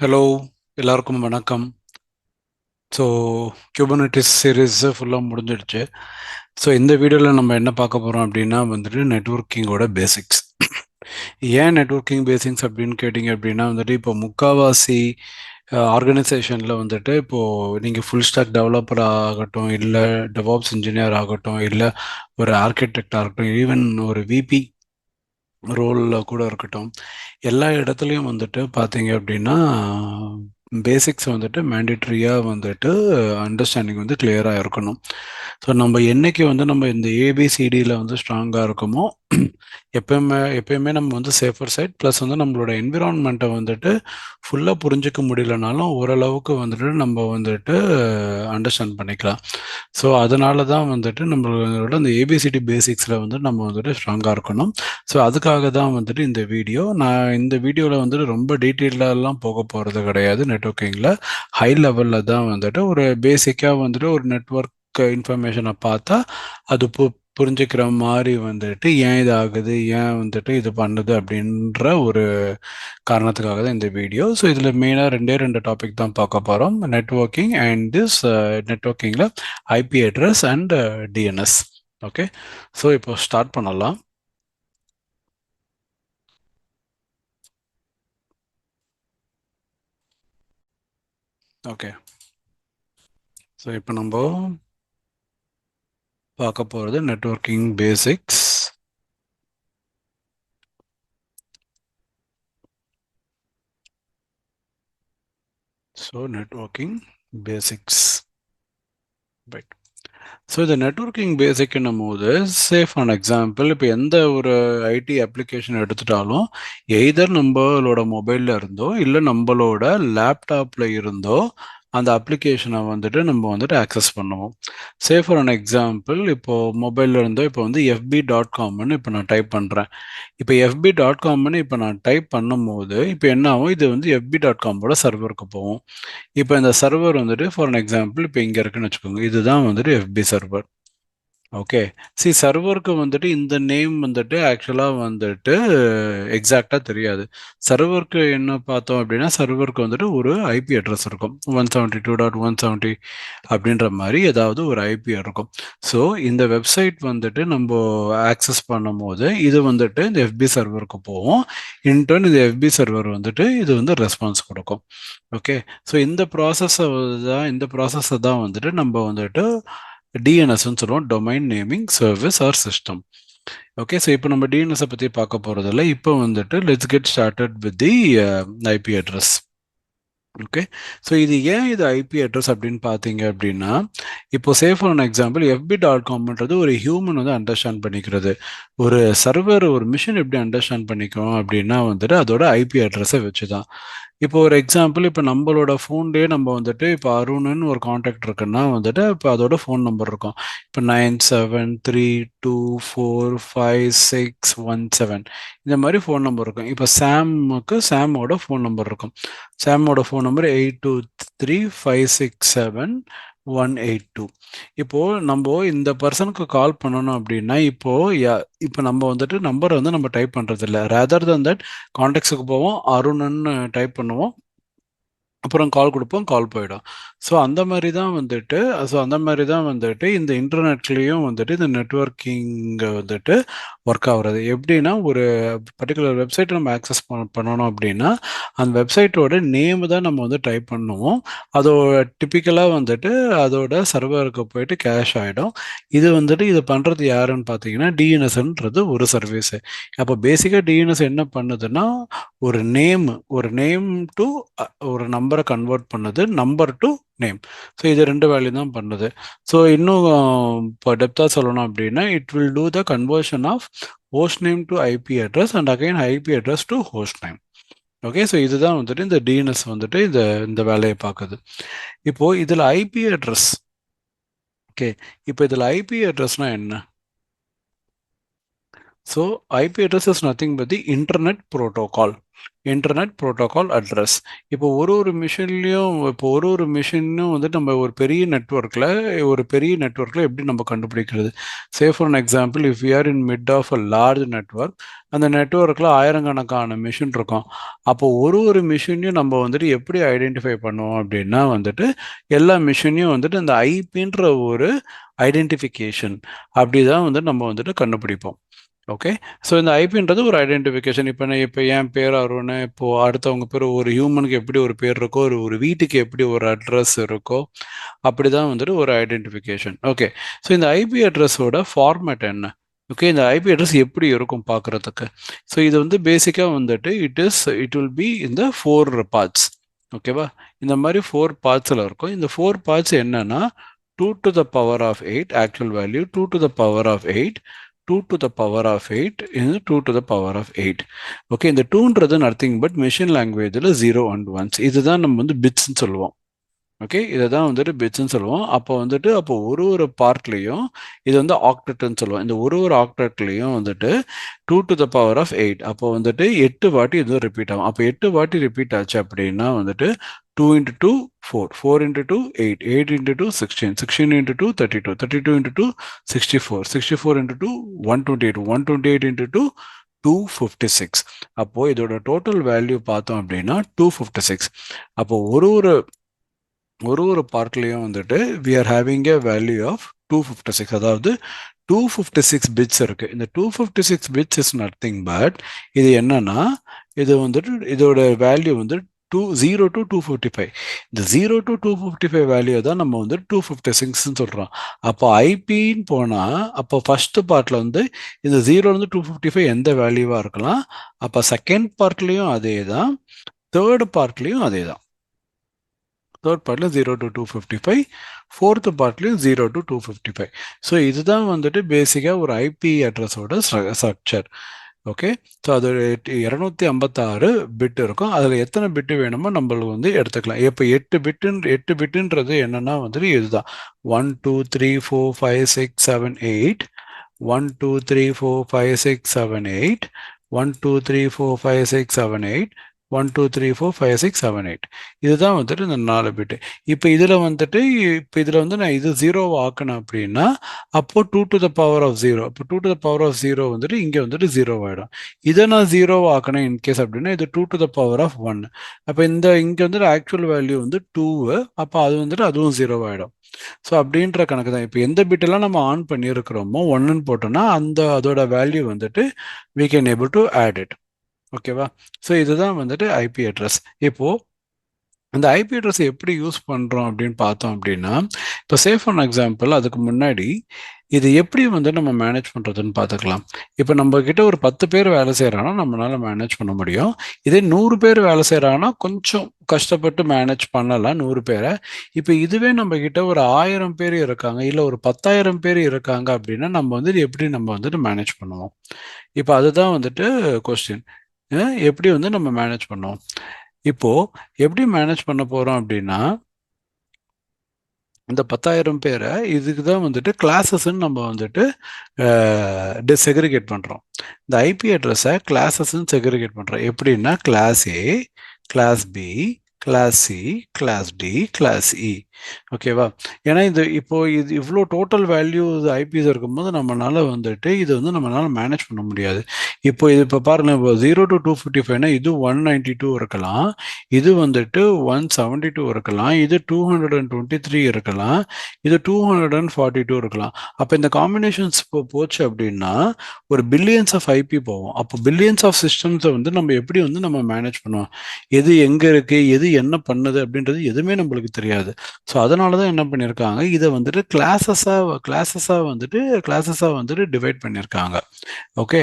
Hello, எல்லாருக்கும் வணக்கம். So Kubernetes series ஃபுல்லாக முடிஞ்சிடுச்சு. ஸோ இந்த வீடியோவில் நம்ம என்ன பார்க்க போகிறோம் அப்படின்னா வந்துட்டு நெட்வொர்க்கிங்கோட பேசிக்ஸ். ஏன் நெட்வொர்க்கிங் பேசிக்ஸ் அப்படின்னு கேட்டிங்க அப்படின்னா வந்துட்டு இப்போ முக்காவாசி ஆர்கனைசேஷனில் வந்துட்டு இப்போது நீங்கள் ஃபுல் ஸ்டாக் டெவலப்பர் ஆகட்டும், இல்லை டெவாப்ஸ் இன்ஜினியர் ஆகட்டும், இல்லை ஒரு ஆர்கிடெக்ட் ஆகட்டும், ஈவன் ஒரு விபி ரோலில் கூட இருக்கட்டும், எல்லா இடத்துலையும் வந்துட்டு பார்த்தீங்க அப்படின்னா பேசிக்ஸ் வந்துட்டு மேண்டிட்ரியாக வந்துட்டு அண்டர்ஸ்டாண்டிங் வந்து கிளியராக இருக்கணும். ஸோ நம்ம என்னைக்கு வந்து நம்ம இந்த ஏபிசிடியில் வந்து ஸ்ட்ராங்காக இருக்கோமோ எப்பயுமே நம்ம வந்து சேஃபர் சைட் ப்ளஸ் வந்து நம்மளோட என்விரான்மெண்ட்டை வந்துட்டு ஃபுல்லாக புரிஞ்சிக்க முடியலனாலும் ஓரளவுக்கு வந்துட்டு நம்ம வந்துட்டு அண்டர்ஸ்டாண்ட் பண்ணிக்கலாம். ஸோ அதனால தான் வந்துட்டு நம்மளோட அந்த ஏபிசிடி பேசிக்ஸில் வந்து நம்ம வந்துட்டு ஸ்ட்ராங்காக இருக்கணும். ஸோ அதுக்காக தான் வந்துட்டு இந்த வீடியோ. நான் இந்த வீடியோவில் வந்துட்டு ரொம்ப டீட்டெயிலெலாம் போக போகிறது கிடையாது. நெட்வொர்க்கிங்கில் ஹை லெவலில் தான் வந்துட்டு ஒரு பேசிக்காக வந்துட்டு ஒரு நெட்வொர்க் இன்ஃபர்மேஷனை பார்த்தா அது புரிஞ்சுக்கிற மாதிரி வந்துட்டு ஏன் இது ஆகுது, ஏன் வந்துட்டு இது பண்ணுது அப்படின்ற ஒரு காரணத்துக்காக தான் இந்த வீடியோ. ஸோ இதில் மெயினாக ரெண்டு டாபிக் தான் பார்க்க போகிறோம். நெட்வொர்க்கிங் அண்ட் திஸ் நெட்வொர்க்கிங்கில் IP address and DNS. Okay, so இப்போ ஸ்டார்ட் பண்ணலாம். ஓகே, ஸோ இப்போ நம்ம பார்க்க போகிறது networking basics. So networking basics, right. So இந்த நெட்வொர்க்கிங் பேசிக்னும் போது ஃபார் எக்ஸாம்பிள் இப்போ எந்த ஒரு ஐடி அப்ளிகேஷன் எடுத்துட்டாலும் எய்தர் நம்மளோட மொபைலில் இருந்தோ இல்லை நம்மளோட லேப்டாப்பில் இருந்தோ அந்த அப்ளிகேஷனை வந்துட்டு நம்ம வந்துட்டு ஆக்சஸ் பண்ணுவோம். ஃபார் அன் எக்ஸாம்பிள் இப்போ மொபைலில் இருந்தோ இப்போ வந்து fb.comனு இப்போ நான் டைப் பண்ணுறேன். இப்போ fb.comனு இப்போ நான் டைப் பண்ணும்போது இப்போ என்ன ஆகும், இது வந்து fb.comோட சர்வருக்கு போகும். இப்போ இந்த சர்வர் வந்துட்டு ஃபார் அன் எக்ஸாம்பிள் இப்போ இங்கே இருக்குன்னு வச்சுக்கோங்க, இதுதான் வந்துட்டு எஃபி சர்வர். ஓகே, சர்வருக்கு வந்துட்டு இந்த நேம் வந்துட்டு ஆக்சுவலாக வந்துட்டு எக்ஸாக்டாக தெரியாது. சர்வருக்கு என்ன பார்த்தோம் அப்படின்னா சர்வருக்கு வந்துட்டு ஒரு ஐபி அட்ரஸ் இருக்கும், 172.170 அப்படின்ற மாதிரி ஏதாவது ஒரு ஐபி இருக்கும். ஸோ இந்த வெப்சைட் வந்துட்டு நம்ம ஆக்சஸ் பண்ணும் போது இது வந்துட்டு இந்த எஃபி சர்வருக்கு போகும். இன்டர்ன் இந்த எஃபி சர்வர் வந்துட்டு இது வந்து ரெஸ்பான்ஸ் கொடுக்கும். ஓகே, ஸோ இந்த ப்ராசஸை தான் வந்துட்டு நம்ம வந்துட்டு டிஎன்எஸ்ன்னு சொல்லுவோம், domain naming service or system. Okay, so இப்போ நம்ம டிஎன்எஸை பற்றி பார்க்க போகிறதில்ல. இப்போ வந்துட்டு let's get started with the IP address. Okay, so இது ஐபி அட்ரஸ் அப்படின்னு பார்த்தீங்க அப்படின்னா இப்போ ஃபார் அன் எக்ஸாம்பிள் fb.comன்றது ஒரு ஹியூமன் வந்து அண்டர்ஸ்டாண்ட் பண்ணிக்கிறது. ஒரு சர்வர் ஒரு மிஷின் எப்படி அண்டர்ஸ்டாண்ட் பண்ணிக்கும் அப்படின்னா வந்துட்டு அதோட ஐபி அட்ரஸை வச்சு தான். இப்போ ஒரு எக்ஸாம்பிள் இப்போ நம்மளோட ஃபோன்லேயே நம்ம வந்துட்டு இப்போ அருணுன்னு ஒரு காண்டாக்ட் இருக்குன்னா வந்துட்டு இப்போ அதோட ஃபோன் நம்பர் இருக்கும். இப்போ 9732245617 இந்த மாதிரி ஃபோன் நம்பர் இருக்கும். இப்போ சாமோட ஃபோன் நம்பர் இருக்கும். சாமோட ஃபோன் நம்பர் 823567 182. இப்போ நம்ம இந்த பர்சனுக்கு கால் பண்ணணும் அப்படின்னா இப்போ நம்ம வந்துட்டு நம்பரை வந்து நம்ம டைப் பண்றது இல்லை. ரேதர் தன் தட் கான்டாக்ட்ஸுக்கு போவோம், அருணன்னு டைப் பண்ணுவோம், அப்புறம் கால் கொடுப்போம், கால் போயிடும். ஸோ அந்த மாதிரி தான் வந்துட்டு இந்த இன்டர்நெட்லேயும் வந்துட்டு இந்த நெட்வொர்க்கிங் வந்துட்டு ஒர்க் ஆகுறது. எப்படின்னா ஒரு பர்டிகுலர் வெப்சைட்டை நம்ம ஆக்சஸ் பண்ணணும் அப்படின்னா அந்த வெப்சைட்டோட நேம் தான் நம்ம வந்து டைப் பண்ணுவோம். அதோட டிப்பிக்கலாக வந்துட்டு அதோட சர்வருக்கு போயிட்டு கேஷ் ஆகிடும். இது பண்ணுறது யாருன்னு பார்த்தீங்கன்னா டிஎன்எஸ்ன்றது ஒரு சர்வீஸு. அப்போ பேசிக்காக டிஎன்எஸ் என்ன பண்ணுதுன்னா ஒரு நேம் டு ஒரு நம்பரை கன்வெர்ட் பண்ணுது, நம்பர் டு நேம். ஸோ இது ரெண்டு வேல்யூ தான் பண்ணுது. ஸோ இன்னும் இப்போ டெப்த்தாக சொல்லணும் அப்படின்னா it will do the conversion of host name to IP address and again IP address to host name. Okay, so இதுதான் வந்துட்டு இந்த டிஎன்எஸ் வந்துட்டு இந்த வேலையை பார்க்குது. இப்போ இதில் ஐபி அட்ரஸ். ஓகே, இப்போ இதில் ஐபி அட்ரஸ்னா என்ன? So IP address is nothing but the internet protocol. Internet protocol address. இப்போ ஒரு மிஷினும் வந்து நம்ம ஒரு பெரிய நெட்ஒர்க்கில் எப்படி நம்ம கண்டுபிடிக்கிறது? Say for an example, if you are in mid of a large network, அந்த நெட்ஒர்க்கில் ஆயிரக்கணக்கான மிஷின் இருக்கும். அப்போ ஒரு மிஷினையும் நம்ம வந்துட்டு எப்படி ஐடென்டிஃபை பண்ணுவோம் அப்படின்னா வந்துட்டு எல்லா மிஷினையும் வந்துட்டு இந்த ஐபின்ற ஒரு ஐடென்டிஃபிகேஷன் அப்படி தான் வந்து நம்ம வந்துட்டு கண்டுபிடிப்போம். ஓகே, ஸோ இந்த ஐபின்றது ஒரு ஐடென்டிஃபிகேஷன். இப்போ என் பேர் அருண், இப்போது அடுத்தவங்க பேர், ஒரு ஹியூமனுக்கு எப்படி ஒரு பேர் இருக்கோ, ஒரு வீட்டுக்கு எப்படி ஒரு அட்ரஸ் இருக்கோ, அப்படி தான் வந்துட்டு ஒரு ஐடென்டிஃபிகேஷன். ஓகே, ஸோ இந்த ஐபி அட்ரஸோட ஃபார்மேட் என்ன? ஓகே, இந்த ஐபி அட்ரஸ் எப்படி இருக்கும் பார்க்குறதுக்கு? ஸோ இது வந்து பேசிக்காக வந்துட்டு இட் வில் பி இந்த 4 பார்ட்ஸ். ஓகேவா? இந்த மாதிரி 4 பார்ட்ஸில் இருக்கும். இந்த 4 பார்ட்ஸ் என்னன்னா 2 to the power of 8 actual value, 2 to the power of 8, 2 to the power of 8 is 2 to the power of 8. Okay, இந்த 2ன்றது நத்திங் பட் மெஷின் லாங்குவேஜில் 0 and 1s. இதுதான் நம்ம வந்து பிட்ஸ்ன்னு சொல்லுவோம். ஓகே, இதை தான் வந்துட்டு பிட்ஸ்ன்னு சொல்லுவோம். அப்போ ஒரு பார்ட்லேயும் இது வந்து ஆக்டெட்னு சொல்லுவோம். இந்த ஒரு ஆக்டெட்லேயும் வந்துட்டு 2 to the power of 8, அப்போ வந்துட்டு 8 வாட்டி இது ரிப்பீட் ஆகும். அப்போ 8 வாட்டி ரிப்பீட் ஆச்சு அப்படின்னா வந்துட்டு 2 into 2 4, 4 into 2 8, 8 into 2 16, 16 into 2 32, 32 into 2 64, 64 into 2 128, 128 into 2 256. அப்போ இதோட டோட்டல் வேல்யூ பார்த்தோம் அப்படின்னா 256. அப்போ ஒரு பார்ட்லேயும் வந்துட்டு we are having a value of 256. அதாவது 256 பிட்ஸ் இருக்கு. இந்த 256 பிட்ஸ் இஸ் நத்திங் பட் இது என்னன்னா இது வந்துட்டு இதோட வேல்யூ வந்து 0 to 255. இந்த 0 to 255 வேல்யூ தான் நம்ம வந்து 256ன்னு சொல்கிறோம். அப்போ ஐபின்னு போனால் அப்போ ஃபர்ஸ்ட் பார்ட்டில் வந்து இந்த 0 255 எந்த வேல்யூவாக இருக்கலாம். அப்போ செகண்ட் பார்ட்லேயும் அதே தான், தேர்ட் பார்ட்லேயும் அதே தான். தேர்ட் பார்ட்டில் 0 to 255, ஃபோர்த்து பார்ட்லேயும் 0 to 255. ஸோ இதுதான் வந்துட்டு பேசிக்காக ஒரு ஐபி அட்ரஸோட ஸ்ட்ரக்சர். ஓகே, ஸோ அது 256 பிட் இருக்கும். அதில் எத்தனை பிட்டு வேணுமோ நம்மளுக்கு வந்து எடுத்துக்கலாம். இப்போ 8 பிட்டுன்றது என்னன்னா வந்துட்டு இதுதான் 1 2 3 4 5 6 7 8, 1 2 3 4 5 6 7 8, 1 2 3 4 5 6 7 8, 1 2 3 4 5 6 7 8. இதுதான் வந்துட்டு இந்த 4 பிட்டு. இப்போ இதில் வந்து நான் இது 0 ஆக்கணும் அப்படின்னா அப்போ 2 to the power of 0. அப்போ 2 to the power of 0 வந்துட்டு இங்கே வந்துட்டு 0 ஆகிடும். இதை நான் 0 ஆக்கணும் இன்கேஸ் அப்படின்னா இது 2 to the power of 1. அப்போ இங்கே வந்துட்டு ஆக்சுவல் வேல்யூ வந்து 2, அப்போ அது வந்துட்டு அதுவும் 0 ஆகிடும். ஸோ அப்படின்ற கணக்கு தான். இப்போ எந்த பிட்டெல்லாம் நம்ம ஆன் பண்ணியிருக்கிறோமோ 1ன்னு போட்டோம்னா அதோட வேல்யூ வந்துட்டு we can able to add it. ஓகேவா? ஸோ இதுதான் வந்துட்டு ஐபி அட்ரஸ். இப்போது இந்த ஐபி அட்ரஸ் எப்படி யூஸ் பண்ணுறோம் அப்படின்னு பார்த்தோம் அப்படின்னா, இப்போ சேஃப் ஆன் எக்ஸாம்பிள் அதுக்கு முன்னாடி இது எப்படி வந்து நம்ம மேனேஜ் பண்ணுறதுன்னு பார்த்துக்கலாம். இப்போ நம்ம கிட்ட ஒரு 10 பேர் வேலை செய்கிறாங்கன்னா நம்மளால மேனேஜ் பண்ண முடியும். இதே 100 பேர் வேலை செய்கிறாங்கன்னா கொஞ்சம் கஷ்டப்பட்டு மேனேஜ் பண்ணலாம் 100 பேரை. இப்போ இதுவே நம்ம கிட்ட ஒரு 1000 பேர் இருக்காங்க, இல்லை ஒரு 10,000 பேர் இருக்காங்க அப்படின்னா நம்ம வந்துட்டு எப்படி நம்ம வந்துட்டு மேனேஜ் பண்ணுவோம்? இப்போ அதுதான் வந்துட்டு கொஸ்டின். எப்படி வந்து நம்ம மேனேஜ் பண்ணுவோம்? இப்போ எப்படி மேனேஜ் பண்ண போறோம் அப்படின்னா, இந்த 10,000 பேரை இதுக்கு தான் வந்துட்டு கிளாஸஸ்ன்னு நம்ம வந்துட்டு செக்ரிகேட் பண்ணுறோம். இந்த ஐபி அட்ரஸை கிளாஸஸ்ன்னு செக்ரிகேட் பண்ணுறோம். எப்படின்னா class A, class B, class C, class D, class E. ஓகேவா? ஏன்னா இது இவ்வளோ டோட்டல் வேல்யூ ஐபிஎஸ் இருக்கும்போது நம்மளால வந்துட்டு நம்மளால மேனேஜ் பண்ண முடியாது. இப்போ பாருங்க, 0 to 255னா இது 192 இருக்கலாம், இது வந்துட்டு 172 இருக்கலாம், இது 223 இருக்கலாம், இது 242 இருக்கலாம். அப்போ இந்த காம்பினேஷன்ஸ் போச்சு அப்படின்னா ஒரு பில்லியன்ஸ் ஆஃப் ஐபி போவோம். அப்போ பில்லியன்ஸ் ஆஃப் சிஸ்டம்ஸை வந்து நம்ம எப்படி நம்ம மேனேஜ் பண்ணுவோம்? எது எங்கே இருக்கு, எது என்ன பண்ணுது அப்படின்றது எதுவுமே நம்மளுக்கு தெரியாது. ஸோ அதனால தான் என்ன பண்ணியிருக்காங்க, இதை வந்துட்டு கிளாஸஸாக வந்துட்டு டிவைட் பண்ணியிருக்காங்க. ஓகே,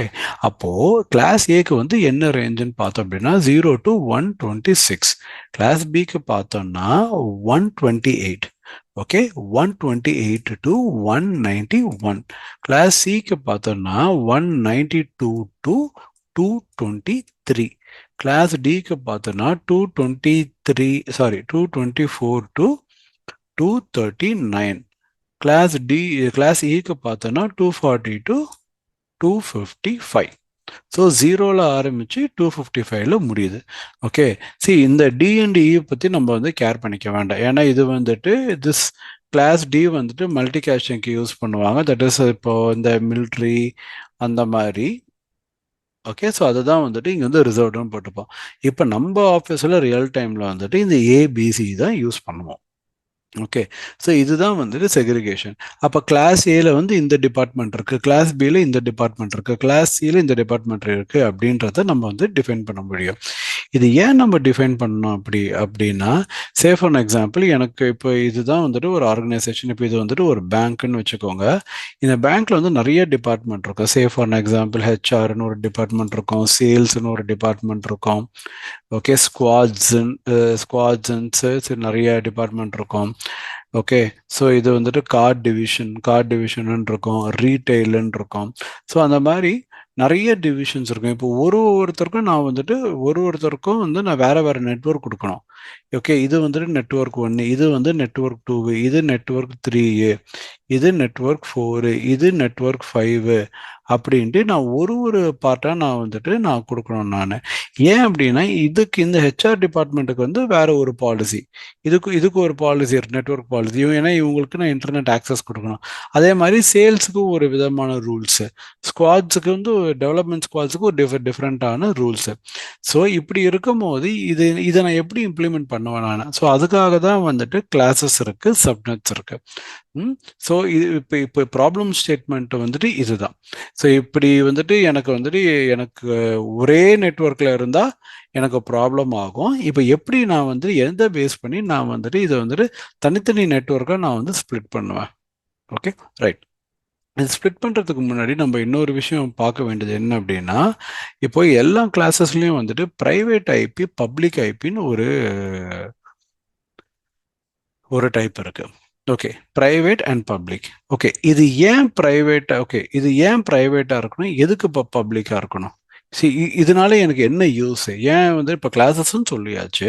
அப்போது கிளாஸ் ஏக்கு வந்து என்ன ரேஞ்சுன்னு பார்த்தோம் அப்படின்னா 0 to 126, கிளாஸ் பிக்கு பார்த்தோம்னா 128. Okay, 128 to 191. கிளாஸ் சிக்கு பார்த்தோம்னா 192 to 223. கிளாஸ் டிக்கு பார்த்தோம்னா 224 to 239. கிளாஸ் இக்கு பார்த்தோம்னா 240 to 255. ஸோ ஜீரோவில் ஆரம்பித்து 255ல் முடியுது. ஓகே, சி இந்த டிஎன்டிஇ பற்றி நம்ம வந்து கேர் பண்ணிக்க வேண்டாம். ஏன்னா இது வந்துட்டு திஸ் கிளாஸ் டி வந்துட்டு மல்டி கேஷிங்க்கு யூஸ் பண்ணுவாங்க. தட் இஸ் இப்போ இந்த மிலிட்ரி அந்த மாதிரி. ஓகே, ஸோ அதுதான் வந்துட்டு இங்கே வந்து ரிசர்வ்டுன்னு போட்டுப்போம். இப்போ நம்ம ஆஃபீஸில் ரியல் டைமில் வந்துட்டு இந்த ஏபிசி தான் யூஸ் பண்ணுவோம். ஓகே, ஸோ இதுதான் வந்துட்டு செக்ரிகேஷன். அப்போ கிளாஸ் ஏல வந்து இந்த டிபார்ட்மெண்ட் இருக்குது, கிளாஸ் பியில் இந்த டிபார்ட்மெண்ட் இருக்குது, கிளாஸ் சியில் இந்த டிபார்ட்மெண்ட் இருக்குது அப்படின்றத நம்ம வந்து டிஃபைன் பண்ண முடியும். இது ஏன் நம்ம டிஃபைன் பண்ணணும் அப்படின்னா, சே ஃபார் எக்ஸாம்பிள் எனக்கு இப்போ இதுதான் வந்துட்டு ஒரு ஆர்கனைசேஷன். இப்போ இது வந்துட்டு ஒரு பேங்க்னு வச்சுக்கோங்க. இந்த பேங்க்ல வந்து நிறைய டிபார்ட்மெண்ட் இருக்கும். சே ஃபார் எக்ஸாம்பிள் ஹெச்ஆர்னு ஒரு டிபார்ட்மெண்ட் இருக்கும், சேல்ஸ்னு ஒரு டிபார்ட்மெண்ட் இருக்கும். ஓகே, ஸ்குவாட்ஸன்ஸ் நிறைய டிபார்ட்மெண்ட் இருக்கும். ஓகே, ஸோ இது வந்துட்டு கார்ட் டிவிஷன் இருக்கும், ரீட்டைலுன்னு இருக்கும். ஸோ அந்த மாதிரி நிறைய டிவிஷன்ஸ் இருக்கும். இப்போ ஒருத்தருக்கும் வந்து நான் வேற வேற நெட்வொர்க் கொடுக்கணும். ஓகே, இது வந்துட்டு நெட்வொர்க் 1, இது வந்து நெட்வொர்க் 2, இது நெட்வொர்க் 3, இது நெட்வொர்க் 4, இது நெட்வொர்க் 5 அப்படின்ட்டு நான் ஒரு பார்ட்டாக நான் கொடுக்கணும். நான் ஏன் அப்படின்னா இதுக்கு இந்த ஹெச்ஆர் டிபார்ட்மெண்ட்டுக்கு வந்து வேற ஒரு பாலிசி, இதுக்கு ஒரு பாலிசி, நெட்வொர்க் பாலிசி. ஏன்னா இவங்களுக்கு நான் இன்டர்நெட் ஆக்சஸ் கொடுக்கணும். அதே மாதிரி சேல்ஸுக்கு ஒரு விதமான ரூல்ஸு, ஸ்குவாட்ஸுக்கு வந்து டெவலப்மெண்ட் ஸ்குவாட்ஸுக்கு ஒரு டிஃப்ரெண்ட்டான ரூல்ஸு. ஸோ இப்படி இருக்கும்போது இதை நான் எப்படி இம்ப்ளிமெண்ட் பண்ணுவேன் நான்? ஸோ அதுக்காக தான் வந்துட்டு கிளாஸஸ் இருக்குது, சப்நெட்ஸ் இருக்குது. ஸோ இது இப்போ ப்ராப்ளம் ஸ்டேட்மெண்ட் வந்துட்டு இதுதான். ஸோ இப்படி வந்துட்டு எனக்கு ஒரே நெட்வொர்க்கில் இருந்தால் எனக்கு ப்ராப்ளம் ஆகும். இப்போ எப்படி நான் வந்து எந்த பேஸ் பண்ணி நான் வந்துட்டு இதை வந்துட்டு தனித்தனி நெட்வொர்க்கை நான் வந்து ஸ்ப்ளிட் பண்ணுவேன். Okay, right. இது ஸ்ப்ளிட் பண்ணுறதுக்கு முன்னாடி நம்ம இன்னொரு விஷயம் பார்க்க வேண்டியது என்ன அப்படின்னா, இப்போ எல்லா கிளாஸஸ்லையும் வந்துட்டு ப்ரைவேட் ஐபி, பப்ளிக் ஐபின்னு ஒரு டைப் இருக்கு. Okay, private and public. Okay, இது ஏன் பிரைவேட்டா இருக்கணும், எதுக்கு இப்போ பப்ளிக்கா இருக்கணும்? இதனால எனக்கு என்ன யூஸ்? ஏன் வந்து இப்போ கிளாஸஸ்ன்னு சொல்லியாச்சு,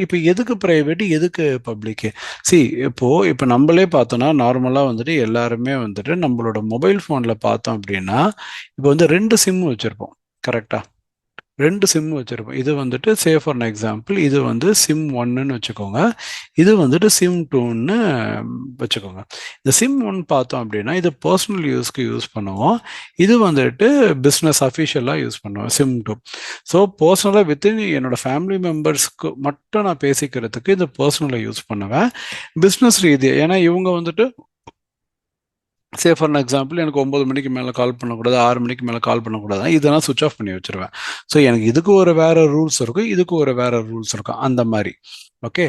இப்போ எதுக்கு பிரைவேட், எதுக்கு பப்ளிக்கு? இப்போ நம்மளே பார்த்தோம்னா நார்மலாக வந்துட்டு எல்லாருமே வந்துட்டு நம்மளோட மொபைல் ஃபோனில் பார்த்தோம் அப்படின்னா இப்போ வந்து 2 சிம் வச்சுருப்போம். கரெக்டா? 2 சிம் வச்சுருப்போம். இது வந்துட்டு சே ஃபார் எக்ஸாம்பிள் இது வந்து சிம் 1ன்னு வச்சுக்கோங்க, இது வந்துட்டு சிம் 2ன்னு வச்சுக்கோங்க. இந்த சிம் 1 பார்த்தோம் அப்படின்னா இது பர்சனல் யூஸ்க்கு யூஸ் பண்ணுவோம், இது வந்துட்டு பிஸ்னஸ் அஃபிஷியலாக யூஸ் பண்ணுவோம் சிம் 2. ஸோ பர்சனலாக வித்தின் என்னோட ஃபேமிலி மெம்பர்ஸ்க்கு மட்டும் நான் பேசிக்கிறதுக்கு இந்த பர்சனலை யூஸ் பண்ணுவேன். பிஸ்னஸ் ரீதியாக ஏன்னா இவங்க வந்துட்டு சே ஃபார் எக்ஸாம்பிள் எனக்கு 9 மணிக்கு மேலே கால் பண்ணக்கூடாது, 6 மணிக்கு மேலே கால் பண்ணக்கூடாது, இதெல்லாம் சுவிச் ஆஃப் பண்ணி வச்சுருவேன். ஸோ எனக்கு இதுக்கு ஒரு வேற ரூல்ஸ் இருக்கும், இதுக்கு ஒரு வேற ரூல்ஸ் இருக்கும், அந்த மாதிரி. Okay,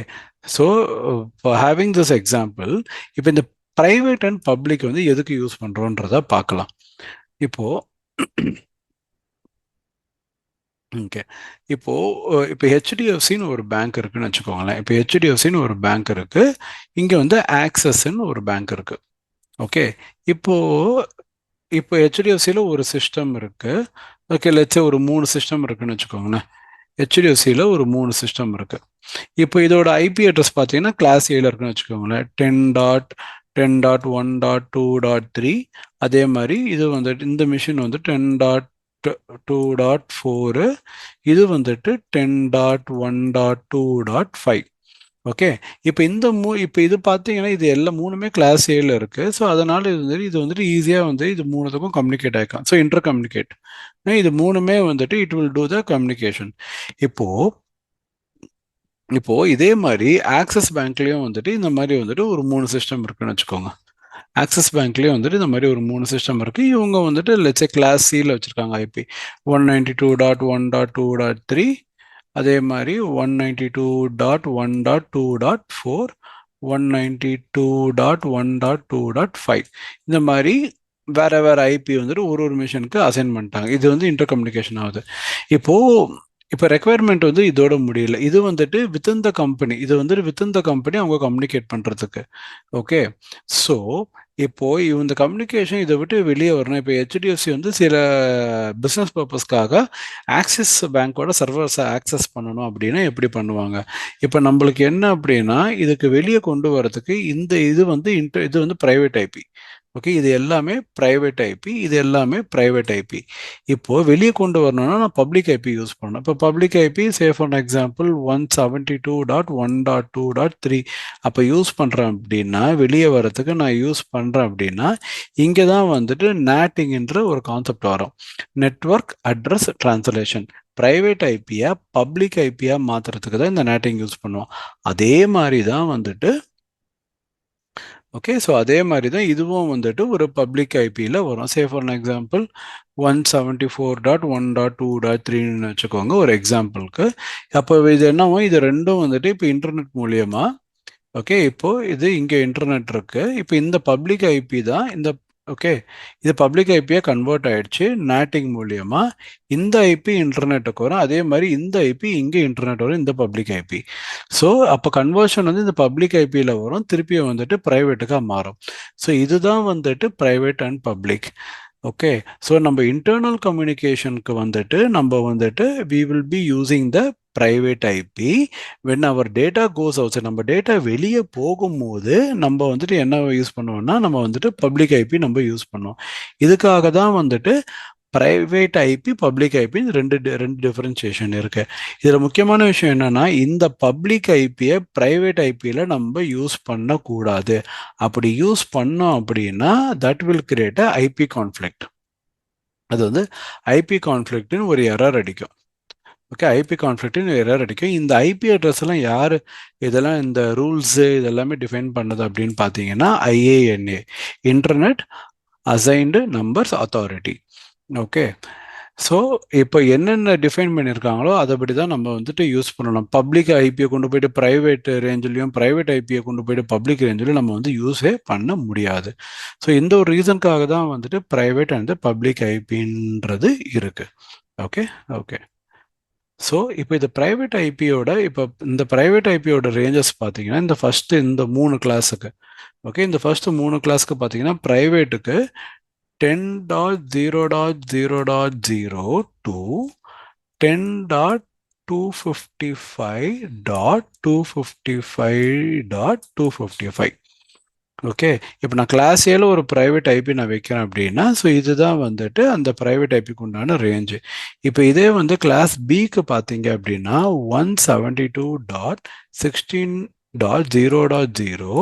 so having this example, இப்போ இந்த ப்ரைவேட் அண்ட் பப்ளிக் வந்து எதுக்கு யூஸ் பண்ணுறோன்றத பார்க்கலாம். இப்போ ஓகே, இப்போ ஹெச்டிஎஃப்சின்னு ஒரு பேங்க் இருக்குன்னு வச்சுக்கோங்களேன். இப்போ ஹெச்டிஎஃப்சின்னு ஒரு பேங்க் இருக்கு, இங்கே வந்து ஆக்சஸ்ன்னு ஒரு பேங்க் இருக்கு. ஓகே, இப்போ ஹெச்டிஎஃப்சியில் ஒரு சிஸ்டம் இருக்கு. ஓகே, லெட்ஸே ஒரு 3 சிஸ்டம் இருக்குன்னு வச்சுக்கோங்களேன். ஹெச்டிஎஃப்சியில் ஒரு 3 சிஸ்டம் இருக்கு. இப்போ இதோட ஐபி அட்ரஸ் பார்த்தீங்கன்னா கிளாஸ் ஏல இருக்குன்னு வச்சுக்கோங்களேன், 10.1.2.3. அதே மாதிரி இது வந்துட்டு இந்த மிஷின் வந்து 10.2.4, இது வந்துட்டு 10.1.2.5. ஓகே, இப்போ இப்போ இது பார்த்தீங்கன்னா இது எல்லாம் 3மே கிளாஸ் ஏல இருக்கு. ஸோ அதனால இது வந்துட்டு ஈஸியாக வந்து இது 3த்துக்கும் கம்யூனிகேட் ஆகிக்கும். ஸோ இன்டர் கம்யூனிகேட் இது 3மே வந்துட்டு it will do the communication. இப்போ இதே மாதிரி ஆக்சிஸ் பேங்க்லேயும் வந்துட்டு இந்த மாதிரி வந்துட்டு ஒரு 3 சிஸ்டம் இருக்குன்னு வச்சுக்கோங்க. ஆக்சிஸ் பேங்க்லேயும் வந்துட்டு இந்த மாதிரி ஒரு 3 சிஸ்டம் இருக்கு. இவங்க வந்துட்டு லெட்ஸே கிளாஸ் சியில் வச்சிருக்காங்க ஐபி 192.1.2.3, அதே மாதிரி 192.1.2.4, 192.1.2.5. இந்த மாதிரி வேற வேற ஐபி வந்துட்டு ஒரு மிஷனுக்கு அசைன் பண்ணிட்டாங்க. இது வந்து இன்டர் கம்யூனிகேஷன் ஆகுது. இப்போ ரெக்குவயர்மெண்ட் வந்து இதோட முடியல, இது வந்துட்டு வித்தின் த கம்பெனி, அவங்க கம்யூனிகேட் பண்ணுறதுக்கு. ஓகே, ஸோ இப்போ இந்த கம்யூனிகேஷன் இதை விட்டு வெளியே வரணும். இப்போ ஹெச்டிஎஃப்சி வந்து சில பிஸ்னஸ் பர்பஸ்க்காக ஆக்சிஸ் பேங்கோட சர்வர்ஸை ஆக்சஸ் பண்ணணும் அப்படின்னா எப்படி பண்ணுவாங்க? இப்போ நம்மளுக்கு என்ன அப்படின்னா இதுக்கு வெளியே கொண்டு வரதுக்கு இது வந்து ப்ரைவேட் ஐபி. ஓகே, இது எல்லாமே ப்ரைவேட் ஐபி, இது எல்லாமே ப்ரைவேட் ஐபி. இப்போ வெளியே கொண்டு வரணும்னா நான் பப்ளிக் ஐபி யூஸ் பண்ணணும். இப்போ public IP say for example 172.1.2.3 அப்போ யூஸ் பண்ணுறேன் அப்படின்னா, வெளியே வரத்துக்கு நான் யூஸ் பண்ணுறேன் அப்படின்னா, இங்கே தான் வந்துட்டு நேட்டிங்ன்ற ஒரு கான்செப்ட் வரும். Network address translation. ப்ரைவேட் ஐபியை பப்ளிக் ஐபியாக மாற்றுறதுக்கு தான் இந்த நேட்டிங் யூஸ் பண்ணுவோம். அதே மாதிரி தான் வந்துட்டு ஓகே, ஸோ அதே மாதிரி தான் இதுவும் வந்துட்டு ஒரு பப்ளிக் ஐபியில் வரும். சே ஃபார் எக்ஸாம்பிள் 174.1.2.3ன்னு வச்சுக்கோங்க ஒரு எக்ஸாம்பிளுக்கு. அப்போ இது என்னவோ, இது ரெண்டும் வந்துட்டு இப்போ இன்டர்நெட் மூலியமாக ஓகே, இப்போ இது இங்கே இன்டர்நெட் இருக்கு. இப்போ இந்த பப்ளிக் ஐபி தான் இந்த ஓகே, இது பப்ளிக் ஐபியாக கன்வெர்ட் ஆயிடுச்சு நேட்டிங் மூலியமா. இந்த ஐபி இன்டர்நெட்டுக்கு வரும், அதே மாதிரி இந்த ஐபி இங்கே இன்டர்நெட் வரும், இந்த பப்ளிக் ஐபி. ஸோ அப்போ கன்வர்ஷன் வந்து இந்த பப்ளிக் ஐபியில் வரும், திருப்பியும் வந்துட்டு ப்ரைவேட்டுக்காக மாறும். ஸோ இதுதான் வந்துட்டு private and public. Okay, so நம்ம இன்டர்னல் கம்யூனிகேஷனுக்கு வந்துட்டு நம்ம வந்துட்டு we will be using the private IP when our data goes outside. நம்ம டேட்டா வெளியே போகும்போது நம்ம வந்துட்டு என்ன யூஸ் பண்ணுவோம்னா, நம்ம வந்துட்டு பப்ளிக் ஐபி நம்ம யூஸ் பண்ணுவோம். இதுக்காக தான் வந்துட்டு ப்ரைவேட் ஐபி பப்ளிக் ஐபி ரெண்டு டிஃபரன்சியேஷன் இருக்கு. இதில் முக்கியமான விஷயம் என்னன்னா, இந்த பப்ளிக் ஐபியை ப்ரைவேட் ஐபியில் நம்ம யூஸ் பண்ணக்கூடாது. அப்படி யூஸ் பண்ணோம் அப்படின்னா that will create a IP conflict. அது வந்து ஐபி கான்ஃப்ளிக்ட்னு ஒரு எரர் அடிக்கும். ஓகே, ஐபி கான்ஃப்ளிக்ட்னு எரர் அடிக்கும். இந்த ஐபி அட்ரஸ் எல்லாம் யார் இதெல்லாம் இந்த ரூல்ஸு இதெல்லாமே டிஃபைன் பண்ணது அப்படின்னு பார்த்தீங்கன்னா IANA, internet assigned numbers authority. Okay, so இப்போ என்னென்ன டிஃபைன் பண்ணியிருக்காங்களோ அதைப்படி தான் நம்ம வந்துட்டு யூஸ் பண்ணணும். பப்ளிக் ஐபியை கொண்டு போயிட்டு ப்ரைவேட் ரேஞ்சிலையும் ப்ரைவேட் ஐபியை கொண்டு போயிட்டு பப்ளிக் ரேஞ்சிலையும் நம்ம வந்து யூஸே பண்ண முடியாது. ஸோ இந்த ஒரு ரீசனுக்காக தான் வந்துட்டு ப்ரைவேட் அண்ட் பப்ளிக் ஐபின்றது இருக்கு. ஓகே ஓகே, ஸோ இப்போ இது ப்ரைவேட் ஐபியோட இப்போ இந்த ப்ரைவேட் ஐபியோட ரேஞ்சஸ் பார்த்தீங்கன்னா இந்த ஃபஸ்ட்டு இந்த 3 கிளாஸுக்கு ஓகே, இந்த ஃபஸ்ட்டு 3 கிளாஸுக்கு பார்த்தீங்கன்னா ப்ரைவேட்டுக்கு 10.0.0.0 to 10.255.255.255. ஓகே, இப்போ நான் கிளாஸ் ஏல ஒரு ப்ரைவேட் ஐபி நான் வைக்கிறேன் அப்படின்னா, ஸோ இதுதான் வந்துட்டு அந்த ப்ரைவேட் ஐபிக்கு உண்டான ரேஞ்சு. இப்போ இதே வந்து கிளாஸ் பிக்கு பார்த்தீங்க அப்படின்னா 172.16.0.0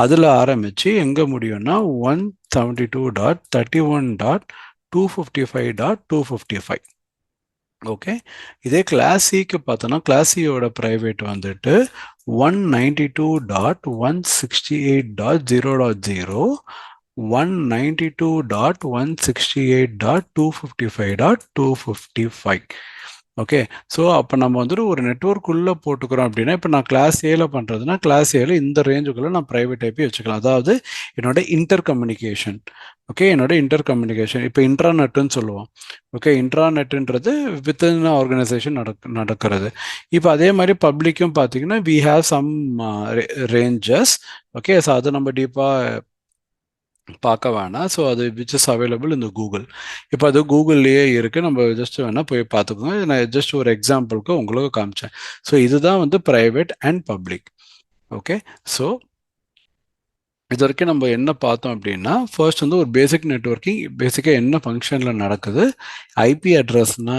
அதில் ஆரம்பித்து எங்கே முடியும்னா 172.31.255.255. ஓகே, இதே கிளாஸ் சிக்கு பார்த்தோன்னா கிளாஸ் சியோட ப்ரைவேட் வந்துட்டு 192.168.0.0 192.168.255.255. ஓகே, ஸோ அப்போ நம்ம வந்துட்டு ஒரு நெட்வொர்க்குள்ளே போட்டுக்கிறோம் அப்படின்னா, இப்போ நான் கிளாஸ் ஏல பண்ணுறதுனா கிளாஸ் ஏல இந்த ரேஞ்சுக்குள்ளே நான் ப்ரைவேட் ஐபி வச்சுக்கலாம். அதாவது என்னோட இன்டர் கம்யூனிகேஷன். ஓகே, என்னோட இன்டர் கம்யூனிகேஷன் இப்போ இன்ட்ராநெட்டுன்னு சொல்லுவோம். ஓகே, இன்ட்ராநெட்டுன்றது வித்தின் ஆர்கனைசேஷன் நடக்கிறது. இப்போ அதே மாதிரி பப்ளிக்கும் பார்த்தீங்கன்னா we have some ranges. Okay, so அதை நம்ம டீப்பாக பார்க்க வேணாம். ஸோ அது விச் இஸ் அவைலபிள் இந்த கூகுள். இப்போ அது கூகுள்லேயே இருக்குது, நம்ம ஜஸ்ட் வேணால் போய் பார்த்துக்கோங்க. நான் ஜஸ்ட் ஒரு எக்ஸாம்பிளுக்கு உங்களுக்கு காமிச்சேன். ஸோ இதுதான் வந்து private and public. Okay, so இது வரைக்கும் நம்ம என்ன பார்த்தோம் அப்படின்னா, ஃபர்ஸ்ட் வந்து ஒரு பேசிக் நெட்வொர்க்கிங் பேசிக்காக என்ன ஃபங்க்ஷனில் நடக்குது, ஐபி அட்ரஸ்னா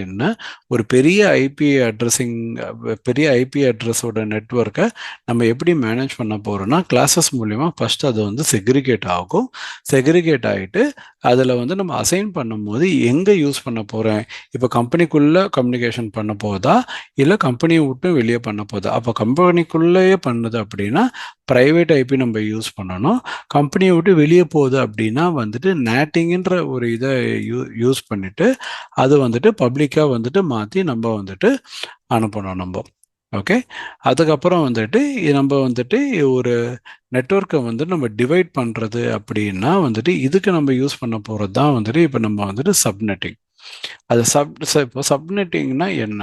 என்ன, ஒரு பெரிய ஐபி அட்ரஸோட நெட்வொர்க்கை நம்ம எப்படி மேனேஜ் பண்ண போகிறோம்னா கிளாஸஸ் மூலிமா ஃபஸ்ட்டு அது வந்து செக்ரிகேட் ஆகும். செக்ரிகேட் ஆகிட்டு அதில் வந்து நம்ம அசைன் பண்ணும்போது எங்கே யூஸ் பண்ண போகிறேன், இப்போ கம்பெனிக்குள்ளே கம்யூனிகேஷன் பண்ண போதா இல்லை கம்பெனியை விட்டு வெளியே பண்ண போதா. அப்போ கம்பெனிக்குள்ளேயே பண்ணுது அப்படின்னா ப்ரைவேட் ஐபி நம்ம யூஸ் பண்ணணும். கம்பெனியை விட்டு வெளியே போகுது அப்படின்னா வந்துட்டு நேட்டிங்கிற ஒரு இதை யூஸ் பண்ணிட்டு அது வந்துட்டு பப்ளிக்காக வந்துட்டு மாற்றி நம்ம வந்துட்டு அனுப்பணும் நம்ம. ஓகே, அதுக்கப்புறம் வந்துட்டு நம்ம வந்துட்டு ஒரு நெட்வொர்க்கை வந்து நம்ம டிவைட் பண்ணுறது அப்படின்னா வந்துட்டு இதுக்கு நம்ம யூஸ் பண்ண போகிறது தான் வந்துட்டு இப்போ நம்ம வந்துட்டு சப்நெட்டிங். அது இப்போ சப்நெட்டிங்னா என்ன,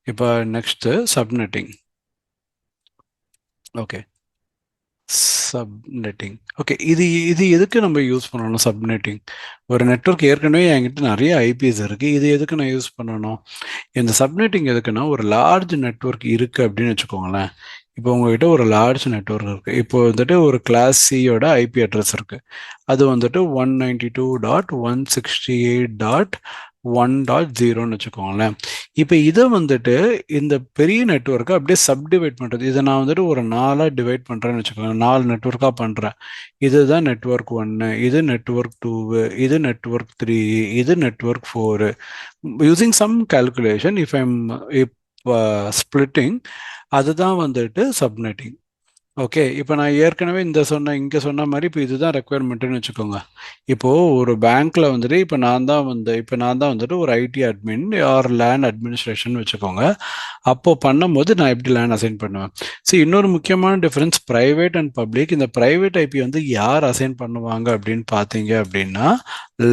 இப்போ next subnetting. Okay, subnetting. Okay, இது இது எதுக்கு நம்ம யூஸ் பண்ணணும் சப்நெட்டிங்? ஒரு நெட்வொர்க் ஏற்கனவே என்கிட்ட நிறைய ஐபிஎஸ் இருக்குது, இது எதுக்கு நான் யூஸ் பண்ணணும்? இந்த சப்நெட்டிங் எதுக்குன்னா ஒரு லார்ஜ் நெட்வொர்க் இருக்குது அப்படின்னு வச்சுக்கோங்களேன். இப்போ உங்ககிட்ட ஒரு லார்ஜ் நெட்வொர்க் இருக்குது. இப்போ வந்துட்டு ஒரு கிளாஸ் சியோட ஐபி அட்ரஸ் இருக்குது. அது வந்துட்டு 192.168.1.0ன்னு வச்சுக்கோங்களேன். இப்போ இதை வந்துட்டு இந்த பெரிய நெட்வொர்க்கை அப்படியே சப்டிவைட் பண்ணுறது. இதை நான் வந்துட்டு ஒரு 4ஆக டிவைட் பண்ணுறேன்னு வச்சுக்கோங்க. 4 நெட்வொர்க்காக பண்ணுறேன். இதுதான் நெட்வொர்க் 1, இது நெட்வொர்க் 2, இது நெட்வொர்க் 3, இது network 4. Using some calculation if I'm splitting, அதுதான் வந்துட்டு சப்நெட்டிங். ஓகே, இப்போ நான் ஏற்கனவே இங்கே சொன்ன மாதிரி இப்போ இதுதான் ரெக்குயர்மெண்ட்டுன்னு வச்சுக்கோங்க. இப்போது ஒரு பேங்க்கில் வந்துட்டு இப்போ நான் தான் வந்துட்டு ஒரு IT admin or LAN administration வச்சுக்கோங்க. அப்போது பண்ணும்போது நான் எப்படி லேண்ட் அசைன் பண்ணுவேன்? ஸோ இன்னொரு முக்கியமான டிஃப்ரென்ஸ் ப்ரைவேட் அண்ட் பப்ளிக். இந்த ப்ரைவேட் ஐபி வந்து யார் அசைன் பண்ணுவாங்க அப்படின்னு பார்த்தீங்க அப்படின்னா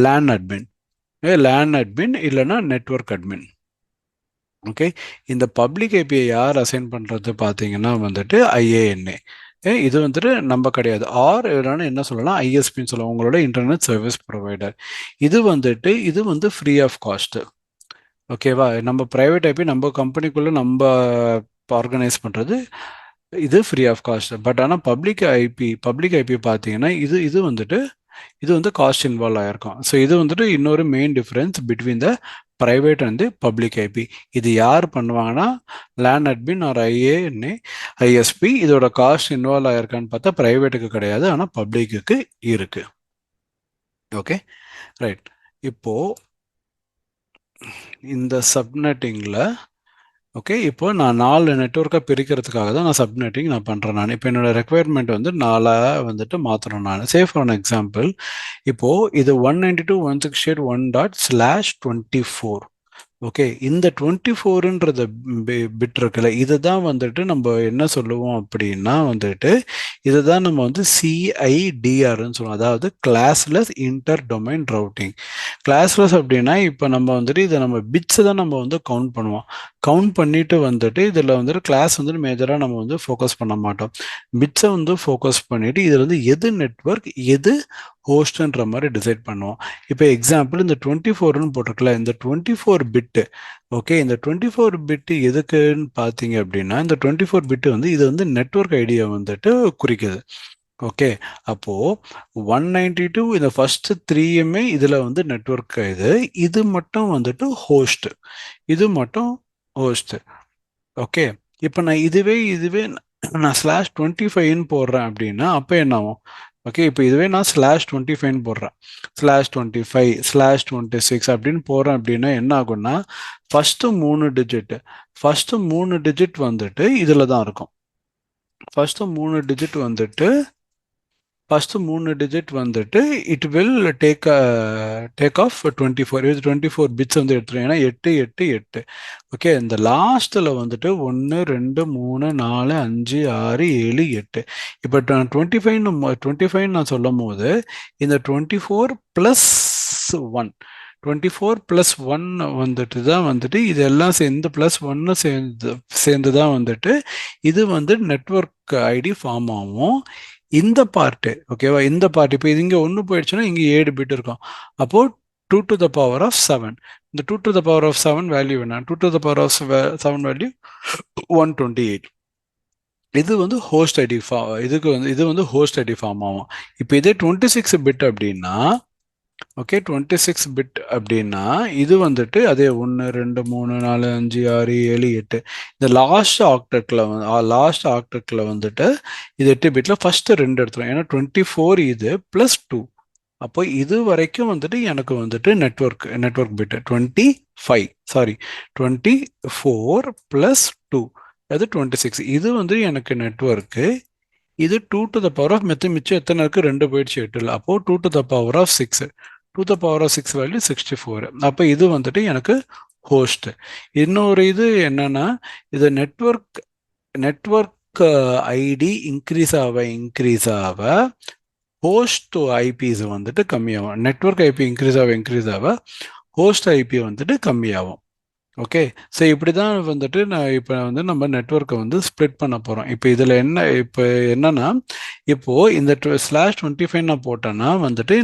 லேண்ட் அட்மின், இல்லைன்னா நெட்வொர்க் அட்மின். ஓகே, இந்த பப்ளிக் ஐபியை யார் அசைன் பண்ணுறது பார்த்தீங்கன்னா வந்துட்டு ஐஏஎன்ஏ. இது வந்துட்டு நம்ம கிடையாது. ஆர் இல்லைன்னா என்ன சொல்லலாம், ஐஎஸ்பின்னு சொல்லலாம், உங்களோட இன்டர்நெட் சர்வீஸ் ப்ரொவைடர். இது வந்து ஃப்ரீ ஆஃப் காஸ்ட்டு. ஓகேவா? நம்ம ப்ரைவேட் ஐபி நம்ம கம்பெனிக்குள்ளே நம்ம ஆர்கனைஸ் பண்ணுறது, இது ஃப்ரீ ஆஃப் காஸ்ட். பட் ஆனால் பப்ளிக் ஐபி பார்த்தீங்கன்னா இது வந்து காஸ்ட் இன்வால்வ் ஆகிருக்கும். ஸோ இது வந்துட்டு இன்னொரு main difference between the private and public IP. இது யார் பண்ணுவாங்கன்னா லேண்ட் அட்மின் ஆர் ஐஏஎன்ஏ ஐஎஸ்பி. இதோட காஸ்ட் இன்வால்வ் ஆகிருக்கான்னு பார்த்தா ப்ரைவேட்டுக்கு கிடையாது, ஆனால் பப்ளிக்கு இருக்கு. Okay, right. இப்போ இந்த சப்நெட்டிங்கில் ஓகே, இப்போ நான் 4 நெட்வொர்க்காக பிரிக்கிறதுக்காக தான் நான் சப்நெட்டிங் நான் பண்ணுறேன். நான் இப்போ என்னோட ரெக்குயர்மெண்ட் வந்து 4ஆக வந்துட்டு மாற்றணும். நான் ஃபார் அன் எக்ஸாம்பிள், இப்போது இது 192.168./24. ஓகே, இந்த 24ன்றத பிட் இருக்குல்ல, இதை தான் வந்துட்டு நம்ம என்ன சொல்லுவோம் அப்படின்னா வந்துட்டு இதை தான் நம்ம வந்து சிஐடிஆர்னு சொல்லுவோம். அதாவது classless inter domain routing. Classless அப்படின்னா இப்போ நம்ம வந்துட்டு இதை நம்ம பிட்ஸை தான் நம்ம வந்து கவுண்ட் பண்ணுவோம். கவுண்ட் பண்ணிட்டு வந்துட்டு இதில் வந்துட்டு கிளாஸ் வந்துட்டு மேஜராக நம்ம வந்து ஃபோக்கஸ் பண்ண மாட்டோம். பிட்ஸை வந்து ஃபோக்கஸ் பண்ணிட்டு இதில் வந்து எது நெட்வொர்க் எது ஹோஸ்ட்ன்ற மாதிரி டிசைட் பண்ணுவோம். இப்போ எக்ஸாம்பிள் இந்த 24ன்னு போட்டிருக்கல, இந்த 24 பிட்டு. ஓகே, இந்த 24 பிட்டு எதுக்குன்னு பார்த்தீங்க அப்படின்னா இந்த 24 பிட்டு வந்து இது வந்து நெட்வொர்க் ஐடியா வந்துட்டு குறிக்குது. ஓகே, அப்போது 192 இந்த ஃபர்ஸ்ட் 3யுமே இதில் வந்து நெட்வொர்க் இது மட்டும் வந்துட்டு ஹோஸ்ட். இது மட்டும் ஹோஸ்ட். ஓகே, இப்போ நான் இதுவே நான் /25ன்னு போடுறேன் அப்படின்னா அப்போ என்ன ஆகும்? ஓகே, இப்போ இதுவே நான் /25ன்னு போடுறேன், /25 /26 அப்படின்னு போடுறேன் அப்படின்னா என்ன ஆகும்னா ஃபஸ்ட்டு 3 டிஜிட் வந்துட்டு இதில் தான் இருக்கும். ஃபஸ்ட்டு 3 டிஜிட் வந்துட்டு இட் வில் டேக் ஆஃப் 24. இது 24 பிட்ஸ் வந்து எடுத்துரும். ஏன்னா 8 8 8. ஓகே, இந்த லாஸ்ட்டில் வந்துட்டு 1 2 3 4 5 6 7 8. இப்போ 25 நான் சொல்லும் போது இந்த 24 + 1 வந்துட்டு தான் வந்துட்டு இதெல்லாம் சேர்ந்து +1 சேர்ந்து தான் வந்துட்டு இது வந்து நெட்வொர்க் ஐடி ஃபார்ம் ஆகும். இந்த பார்ட்டு ஓகேவா, இந்த பார்ட் இப்போ இது இங்கே 1 போயிடுச்சுன்னா இங்கே 7 பிட் இருக்கும். அப்போது 2⁻7. இந்த 2⁻7 வேல்யூ என்ன? 2⁻7 வேல்யூ 128. இது வந்து ஹோஸ்ட் ஐடி இது வந்து ஹோஸ்ட் ஐடி ஃபார்ம் ஆகும். இப்போ இதே 26 பிட் அப்படின்னா ஓகே, 26 பிட் அப்படின்னா இது வந்துட்டு அதே 1 2 3 4 5 6 7 8. இந்த லாஸ்ட் ஆக்டெக்டில் வந்துட்டு இது 8 பிட்ல ஃபர்ஸ்ட் 2 எடுத்துரும். ஏன்னா 24 இது +2. அப்போ இது வரைக்கும் வந்துட்டு எனக்கு வந்துட்டு நெட்வொர்க் பிட் 24 + 2 அது 26. இது வந்து எனக்கு நெட்வொர்க்கு. இது 2⁻, மிச்சம் எத்தனை இருக்கு? 2 போயிடுச்சு 8ல். அப்போ 2⁻6. 2⁻6 வேல்யூ 64. அப்போ இது வந்துட்டு எனக்கு ஹோஸ்ட். இன்னொரு இது என்னன்னா இது நெட்வொர்க் ஐடி இன்க்ரீஸ் ஆக ஹோஸ்ட் ஐபிஸ் வந்துட்டு கம்மியாகும். நெட்வொர்க் ஐபி இன்க்ரீஸ் ஆக ஹோஸ்ட் ஐபி வந்துட்டு கம்மியாகும். ஓகே, ஸோ இப்படி தான் வந்துட்டு நம்ம நெட்வொர்க்கை வந்து ஸ்ப்ளிட் பண்ண போகிறோம். இப்போ இதில் என்னன்னா இப்போது இந்த /25 நான் போட்டேன்னா வந்துட்டு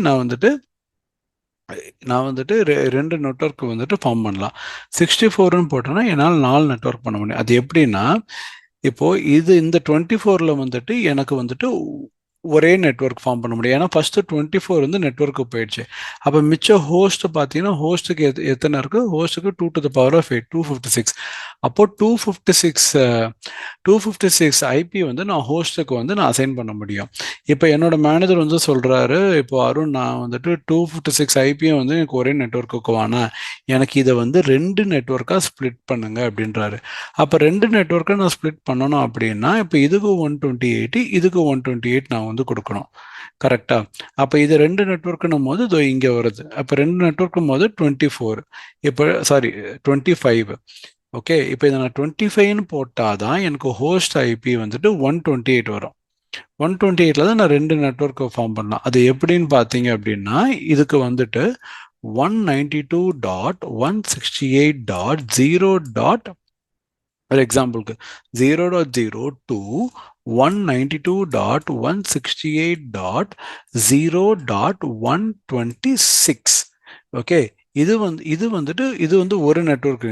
நான் வந்துட்டு 2 நெட்வொர்க் வந்துட்டு ஃபார்ம் பண்ணலாம். 64ன்னு போட்டேன்னா என்னால் 4 நெட்வொர்க் பண்ண முடியும். அது எப்படின்னா இப்போ இந்த 24ல வந்துட்டு எனக்கு வந்துட்டு ஒரே நெட்வொர்க் ஃபார்ம் பண்ண முடியும். ஏன்னா ஃபர்ஸ்ட் 24 வந்து நெட்வொர்க்கு போயிடுச்சு. அப்போ மிச்ச ஹோஸ்ட் பார்த்தீங்கன்னா ஹோஸ்ட்டுக்கு எத்தனை இருக்கு? ஹோஸ்ட்டுக்கு 2 to the power of 8 256. அப்போ 256 ஐபி வந்து நான் ஹோஸ்ட்டுக்கு வந்து நான் அசைன் பண்ண முடியும். இப்போ என்னோட மேனேஜர் வந்து சொல்றாரு, இப்போ அருண் நான் வந்துட்டு 256 ஐபியும் வந்து எனக்கு ஒரே நெட்வொர்க்குக்கு வேணாம், எனக்கு இதை வந்து 2 நெட்வொர்க்காக ஸ்ப்ளிட் பண்ணுங்க அப்படின்றாரு. அப்போ 2 நெட்வொர்க்கை நான் ஸ்ப்ளிட் பண்ணணும் அப்படின்னா இப்போ இதுக்கு 128 இதுக்கு 128 நான் வந்து கொடுக்கணும். கரெக்டா? அப்போ இது 2 நெட்வொர்க்குன்னும் போது இதோ இங்கே வருது. அப்போ 2 நெட்வொர்க்கும் போது 24, இப்போ சாரி 25. ஓகே, இப்போ இதை நான் 25ன்னு போட்டால் தான் எனக்கு ஹோஸ்ட் ஐபி வந்துட்டு 128 வரும். 128ல தான் நான் 2 நெட்வொர்க்கை ஃபார்ம் பண்ணலாம். அது எப்படின்னு பார்த்தீங்க அப்படின்னா இதுக்கு வந்துட்டு 192.168.0. ஒரு எக்ஸாம்பிளுக்கு 0.0 to 192.168.0.126. ஓகே, இது வந்து ஒரு நெட்வொர்க்.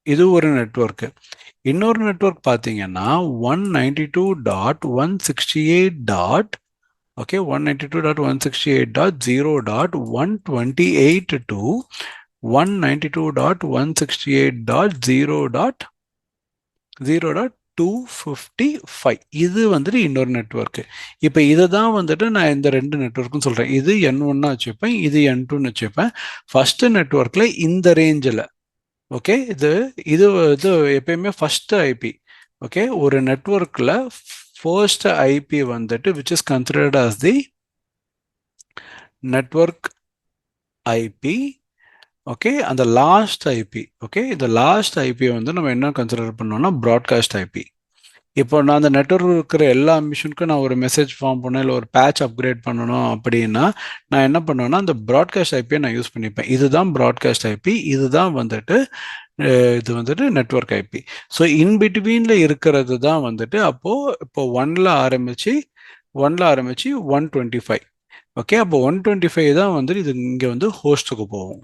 இது ஒரு நெட்வொர்க். இன்னொரு நெட்வொர்க் பார்த்தீங்கன்னா 192.168. Okay, 192.168.0.128 to 192.168.0.255. இது வந்துட்டு இன்னொரு நெட்வொர்க்கு. இப்போ இதை தான் வந்துட்டு நான் இந்த 2 நெட்வொர்க்குன்னு சொல்கிறேன். இது N1 வச்சுப்பேன், இது N2 வச்சுப்பேன். ஃபர்ஸ்ட் நெட்வொர்க்கில் இந்த ரேஞ்சில். ஓகே, இது இது இது எப்பயுமே ஃபர்ஸ்ட் ஐபி. ஓகே, ஒரு நெட்வொர்க்கில் ஃபர்ஸ்ட் ஐபி வந்துட்டு which is considered as the network IP. Okay, அந்த லாஸ்ட் ஐபி. ஓகே, இந்த லாஸ்ட் ஐபி வந்து நம்ம என்ன கன்சிடர் பண்ணோம்னா ப்ராட்காஸ்ட் ஐபி. இப்போ நான் அந்த நெட்வொர்க் இருக்கிற எல்லா மிஷினுக்கும் நான் ஒரு மெசேஜ் ஃபார்ம் பண்ணணும், இல்லை ஒரு பேட்ச் அப்கிரேட் பண்ணணும் அப்படின்னா நான் என்ன பண்ணுவேன்னா அந்த ப்ராட்காஸ்ட் ஐபியை நான் யூஸ் பண்ணிப்பேன். இதுதான் ப்ராட்காஸ்ட் ஐபி, இதுதான் வந்துட்டு இது வந்துட்டு நெட்வொர்க் ஐபி. ஸோ இன்பிட்வீனில் இருக்கிறது தான் வந்துட்டு அப்போது இப்போ 1ல் ஆரம்பித்து 125. ஓகே, அப்போ 125 தான் வந்துட்டு இது இங்கே வந்து ஹோஸ்ட்டுக்கு போகும்.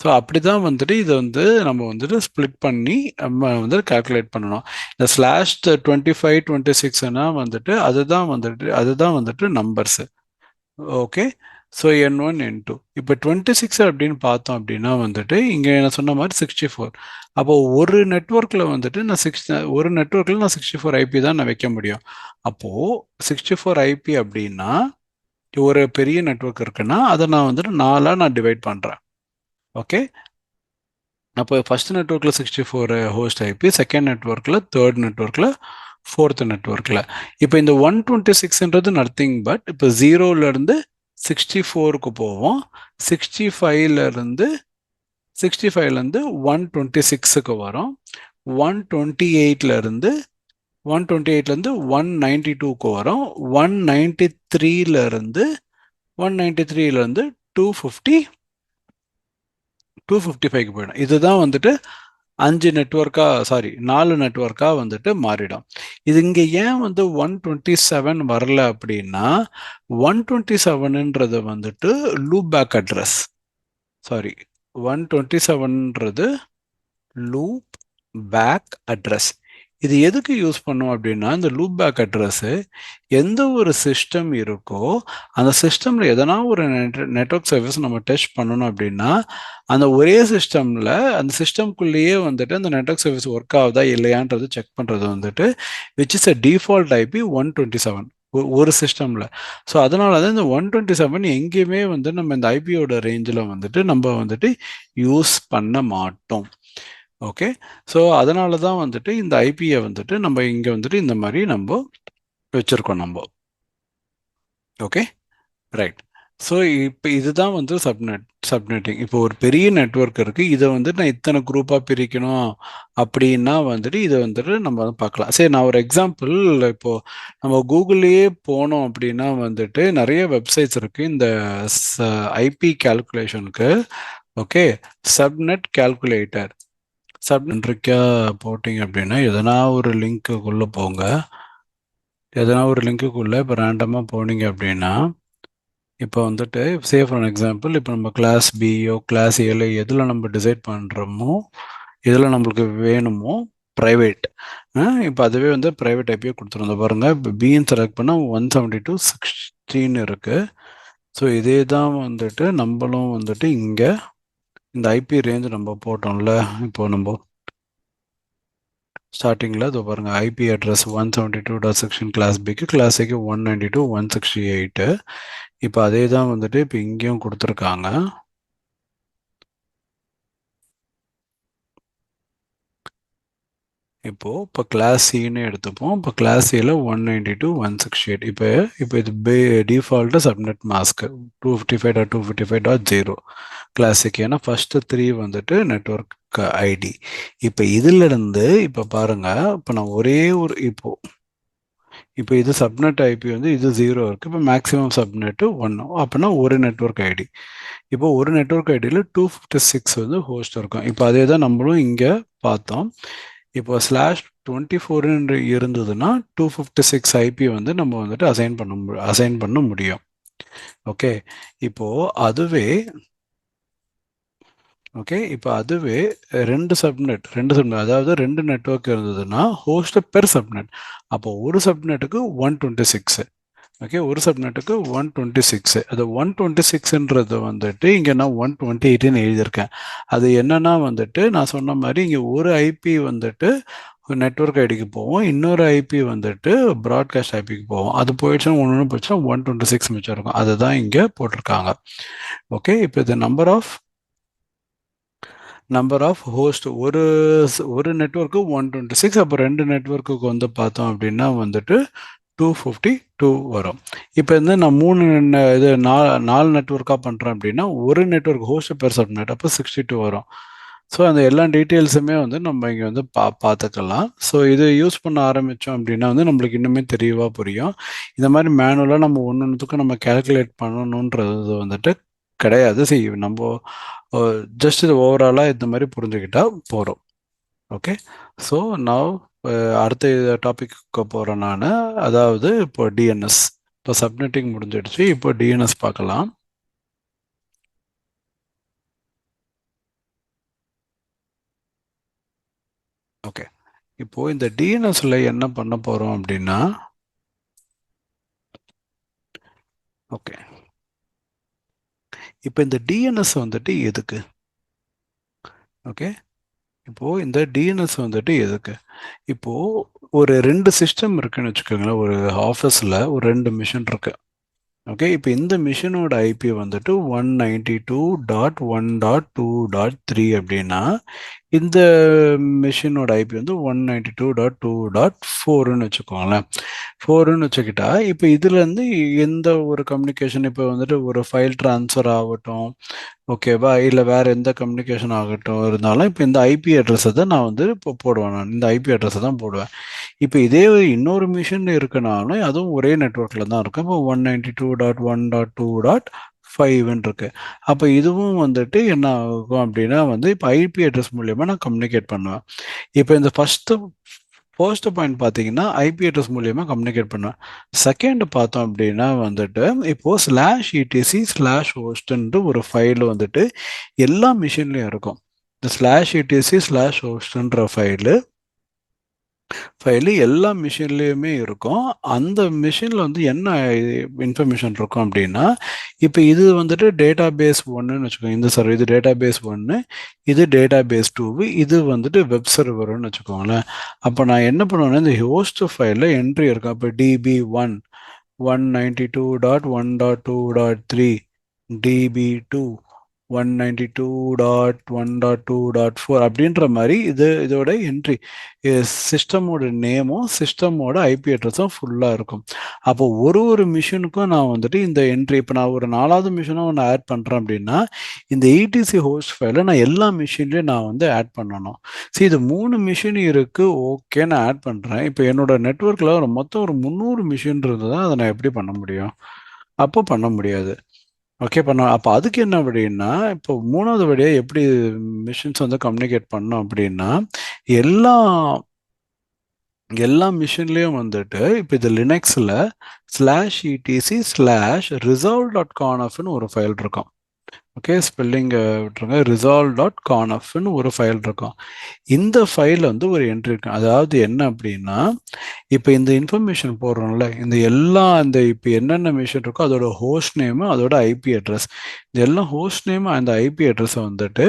ஸோ அப்படி தான் வந்துட்டு இதை வந்து நம்ம வந்துட்டு ஸ்ப்ளிட் பண்ணி நம்ம வந்து கால்குலேட் பண்ணணும். இந்த ஸ்லாஷ் 25 26னா வந்துட்டு அதுதான் வந்துட்டு numbers. Okay, so N1 N2. இப்போ 26 அப்படின்னு பார்த்தோம் அப்படின்னா வந்துட்டு இங்கே நான் சொன்ன மாதிரி 64. அப்போ ஒரு நெட்வொர்க்கில் வந்துட்டு நான் 64 ஐபி தான் நான் வைக்க முடியும். அப்போது 64 ஐபி அப்படின்னா ஒரு பெரிய நெட்வொர்க் இருக்குன்னா அதை நான் வந்துட்டு 4ஆக நான் டிவைட் பண்ணுறேன். ஓகே, அப்போ ஃபர்ஸ்ட் நெட்வொர்க்கில் 64 ஹோஸ்ட் ஐபி, செகண்ட் நெட்வொர்க்கில், தேர்ட் நெட்வொர்க்கில், ஃபோர்த் நெட்வொர்க்கில். இப்போ இந்த 126ன்றது நத்திங் பட் இப்போ 0லேருந்து 64க்கு போவோம், 65லேருந்து 126க்கு வரும், 128லேருந்து 192க்கு வரும், 193லேருந்து 255க்கு போயிடும். இதுதான் வந்துட்டு 4 நெட்வொர்க்காக வந்துட்டு மாறிடும். இது இங்கே ஏன் வந்து 127 வரல அப்படின்னா 127ன்றது வந்துட்டு லூப் பேக் அட்ரஸ். 127ன்றது லூப் பேக் அட்ரஸ். இது எதுக்கு யூஸ் பண்ணும் அப்படின்னா இந்த லூப் பேக் அட்ரஸ் எந்த ஒரு சிஸ்டம் இருக்கோ அந்த சிஸ்டமில் எதனா ஒரு நெட்வொர்க் சர்வீஸ் நம்ம டெஸ்ட் பண்ணணும் அப்படின்னா அந்த ஒரே சிஸ்டமில் அந்த சிஸ்டம்குள்ளேயே வந்துட்டு அந்த நெட்வொர்க் சர்வீஸ் ஒர்க் ஆகுதா இல்லையான்றது செக் பண்ணுறது வந்துட்டு which is a default IP 127 ஒரு சிஸ்டமில். ஸோ அதனால தான் இந்த 127 எங்கேயுமே வந்து நம்ம இந்த ஐபியோட ரேஞ்சில் வந்துட்டு நம்ம வந்துட்டு யூஸ் பண்ண மாட்டோம். ஓகே, ஸோ அதனால தான் வந்துட்டு இந்த ஐபியை வந்துட்டு நம்ம இங்கே வந்துட்டு இந்த மாதிரி நம்ம வச்சுருக்கோம் நம்ம. Okay, right. ஸோ இப்போ இதுதான் வந்து சப்நெட்டிங். இப்போ ஒரு பெரிய நெட்வொர்க் இருக்குது, இதை வந்துட்டு நான் இத்தனை குரூப்பாக பிரிக்கணும் அப்படின்னா வந்துட்டு இதை வந்துட்டு நம்ம வந்து பார்க்கலாம். சரி, நான் ஒரு எக்ஸாம்பிள், இப்போது நம்ம கூகுள்லேயே போனோம் அப்படின்னா வந்துட்டு நிறைய வெப்சைட்ஸ் இருக்குது இந்த ஐபி கேல்குலேஷனுக்கு. ஓகே, சப்நெட் கேல்குலேட்டர் சப்நெட்ரிக்கா போட்டிங்க அப்படின்னா எதனா ஒரு லிங்க்குள்ளே போங்க. இப்போ ரேண்டமாக போனீங்க அப்படின்னா இப்போ வந்துட்டு சே ஃபார் எக்ஸாம்பிள் இப்போ நம்ம கிளாஸ் பியோ கிளாஸ் ஏல எதில் நம்ம டிசைட் பண்ணுறோமோ எதில் நம்மளுக்கு வேணுமோ ப்ரைவேட் இப்போ அதுவே வந்து ப்ரைவேட் ஐபியை கொடுத்துருந்தோம் பாருங்கள். இப்போ பின்னு செலக்ட் பண்ணால் 172.16 இருக்குது. ஸோ இதே தான் வந்துட்டு நம்மளும் வந்துட்டு இங்கே இந்த ஐபி ரேஞ்ச் நம்ம போட்டோம்ல, இப்போ நம்ம ஸ்டார்டிங்கில் இதோ பாருங்கள், ஐபி அட்ரஸ் 172.16 கிளாஸ் பிக்கு, கிளாஸ் ஏக்கு 192.168. இப்போ அதே தான் வந்துட்டு இப்போ இங்கேயும் கொடுத்துருக்காங்க. இப்போ கிளாஸ் சின்னு எடுத்துப்போம். இப்போ கிளாஸ் சியில் 192.168. இப்போ இது டிஃபால்ட்டு சப்நெட் மாஸ்க் 255.255.0 கிளாஸுக்கு. ஏன்னா ஃபஸ்ட்டு 3 வந்துட்டு நெட்ஒர்க் ஐடி. இப்போ இதிலிருந்து இப்போ பாருங்கள், இப்போ நான் ஒரே ஒரு இப்போ இது சப்நெட் ஐபி வந்து இது 0 இருக்குது. இப்போ மேக்ஸிமம் சப்நெட்டு 1. அப்படின்னா ஒரு நெட்ஒர்க் ஐடி. இப்போ ஒரு நெட்ஒர்க் ஐடியில் 256 வந்து ஹோஸ்ட் இருக்கும். இப்போ அதே தான் நம்மளும் இங்கே பார்த்தோம். இப்போ /24 இருந்ததுன்னா 256 ஐபி வந்து நம்ம வந்துட்டு அசைன் பண்ண முடியும். ஓகே, இப்போ அதுவே ரெண்டு சப்நெட் அதாவது 2 நெட்வொர்க் இருந்ததுன்னா ஹோஸ்ட் பெர் சப்நெட். அப்போ ஒரு சப்நெட்டுக்கு 126. ஓகே, ஒரு சப்நெட்டுக்கு 126. அது 126ன்றது வந்துட்டு இங்கே நான் 128ன்னு எழுதியிருக்கேன். அது என்னன்னா வந்துட்டு நான் சொன்ன மாதிரி இங்கே ஒரு ஐபி வந்துட்டு நெட்வொர்க் ஐடிக்கு போவோம், இன்னொரு ஐபி வந்துட்டு ப்ராட்காஸ்ட் ஐபிக்கு போவோம். அது போயிடுச்சுன்னா ஒன்று போயிடுச்சுன்னா 126 மிச்சம் இருக்கும். அதுதான் இங்கே போட்டிருக்காங்க. ஓகே, இப்போ இது நம்பர் ஆஃப் ஹோஸ்ட் ஒரு நெட்வொர்க்கு 126. அப்போ 2 நெட்வொர்க்குக்கு வந்து பார்த்தோம் அப்படின்னா வந்துட்டு 252 வரும். இப்போ வந்து நான் 4 நெட்வொர்க்காக பண்ணுறேன் அப்படின்னா ஒரு நெட்வொர்க் ஹோஸ்ட் பெர் சப்நெட் அப்போ 62 வரும். ஸோ அந்த எல்லா டீட்டெயில்ஸுமே வந்து நம்ம இங்கே வந்து பார்த்துக்கலாம். ஸோ இது யூஸ் பண்ண ஆரம்பித்தோம் அப்படின்னா வந்து நம்மளுக்கு இன்னுமே தெளிவாக புரியும். இந்த மாதிரி மேனுவலாக நம்ம ஒன்றுத்துக்கும் நம்ம கேல்குலேட் பண்ணணுன்றது வந்துட்டு கிடையாது. நம்ம ஜஸ்ட் இது ஓவராலாக இந்த மாதிரி புரிஞ்சுக்கிட்டா போகிறோம். ஓகே, ஸோ நான் அடுத்த டாபிக்கு போகிறேன் நான். அதாவது இப்போ டிஎன்எஸ். இப்போ சப்நெட்டிங் முடிஞ்சிடுச்சு. இப்போ டிஎன்எஸ் பார்க்கலாம். ஓகே, இப்போ இந்த டிஎன்எஸ்ல என்ன பண்ண போகிறோம் அப்படின்னா, ஓகே, இப்போ இந்த டிஎன்எஸ் வந்துட்டு எதுக்கு? ஓகே, இப்போ இந்த டிஎன்எஸ் வந்துட்டு எதுக்கு? இப்போ ஒரு 2 சிஸ்டம் இருக்குன்னு வச்சுக்கோங்களேன். ஒரு ஆஃபீஸில் ஒரு 2 மிஷின் இருக்கு. ஓகே, இப்போ இந்த மிஷினோட ஐபி வந்துட்டு 192.1.2.3 அப்படின்னா இந்த மிஷினோட ஐபி வந்து 192.2.4ன்னு வச்சுக்கோங்களேன். 4ன்னு வச்சுக்கிட்டா இப்போ இதுலேருந்து எந்த ஒரு கம்யூனிகேஷன், இப்போ வந்துட்டு ஒரு ஃபைல் ட்ரான்ஸ்ஃபர் ஆகட்டும், ஓகேவா, இல்லை வேறு எந்த கம்யூனிகேஷன் ஆகட்டும் இருந்தாலும் இப்போ இந்த ஐபி அட்ரஸை தான் நான் வந்து இப்போ போடுவேன். நான் இந்த ஐபி அட்ரஸை தான் போடுவேன். இப்போ இதே இன்னொரு மிஷின் இருக்குனாலும் அதுவும் ஒரே நெட்ஒர்க்கில் தான் இருக்கும். இப்போ 192.1.2.5ன்னு இருக்கு. அப்போ இதுவும் வந்துட்டு என்ன ஆகும் அப்படின்னா வந்து இப்போ ஐபி அட்ரஸ் மூலியமாக நான் கம்யூனிகேட் பண்ணுவேன். இப்போ இந்த ஃபர்ஸ்ட் பாயிண்ட் பார்த்தீங்கன்னா ஐபி அட்ரஸ் மூலியமாக கம்யூனிகேட் பண்ணுவேன். செகண்ட் பார்த்தோம் அப்படின்னா வந்துட்டு இப்போது /etc/host ஒரு ஃபைல் வந்துட்டு எல்லா மிஷின்லையும் இருக்கும். இந்த /etc/host ஃபைலு எல்லா மிஷின்லேயுமே இருக்கும். அந்த மிஷினில் வந்து என்ன இன்ஃபர்மேஷன் இருக்கும் அப்படின்னா, இப்போ இது வந்துட்டு டேட்டா பேஸ் 1ன்னு வச்சுக்கோங்க. இந்த சர்வர் இது டேட்டா பேஸ் 1, இது டேட்டா பேஸ் 2, இது வந்துட்டு வெப் சர்வர்னு வச்சுக்கோங்களேன். அப்போ நான் என்ன பண்ணுவேன்னா, இந்த ஹோஸ்ட் ஃபைலில் என்ட்ரி இருக்கும். அப்போ DB1 192.1.2.3 DB2 192.1.2.4 அப்படின்ற மாதிரி இதோட என்ட்ரி சிஸ்டமோட நேமும் சிஸ்டமோட ஐபி அட்ரஸும் ஃபுல்லாக இருக்கும். அப்போ ஒரு மிஷினுக்கும் நான் வந்துட்டு இந்த என்ட்ரி, இப்போ நான் ஒரு 4வது மிஷினும் ஒன்று ஆட் பண்ணுறேன் அப்படின்னா இந்த ETC ஹோஸ்ட் ஃபைலை நான் எல்லா மிஷின்லையும் நான் வந்து ஆட் பண்ணணும். சரி, இது 3 மிஷின் இருக்குது, ஓகே, நான் ஆட் பண்ணுறேன். இப்போ என்னோட நெட்ஒர்க்கில் மொத்தம் ஒரு 300 மிஷின் இருந்ததுன்னா அதை நான் எப்படி பண்ண முடியும்? அப்போ பண்ண முடியாது. ஓகே, அப்போ அதுக்கு என்ன அப்படின்னா, இப்போ 3வது வழியாக எப்படி மிஷின்ஸ் வந்து கம்யூனிகேட் பண்ணோம் அப்படின்னா, எல்லா மிஷின்லேயும் வந்துட்டு இப்போ இது லினக்ஸில் /etc/resolve.confன்னு ஒரு ஃபைல் இருக்கும். ஓகே, ஸ்பெல்லிங் விட்டுருங்க. resolve.confன்னு ஒரு ஃபைல் இருக்கும். இந்த ஃபைல் வந்து ஒரு என்ட்ரி இருக்கு. அதாவது என்ன அப்படின்னா, இப்போ இந்த இன்ஃபர்மேஷன் போடுறோம்ல, இந்த இப்போ என்னென்ன மிஷின் இருக்கோ அதோட ஹோஸ்ட் நேமு, அதோட ஐபி அட்ரஸ், இது எல்லாம் ஹோஸ்ட் நேம் அந்த ஐபி அட்ரஸை வந்துட்டு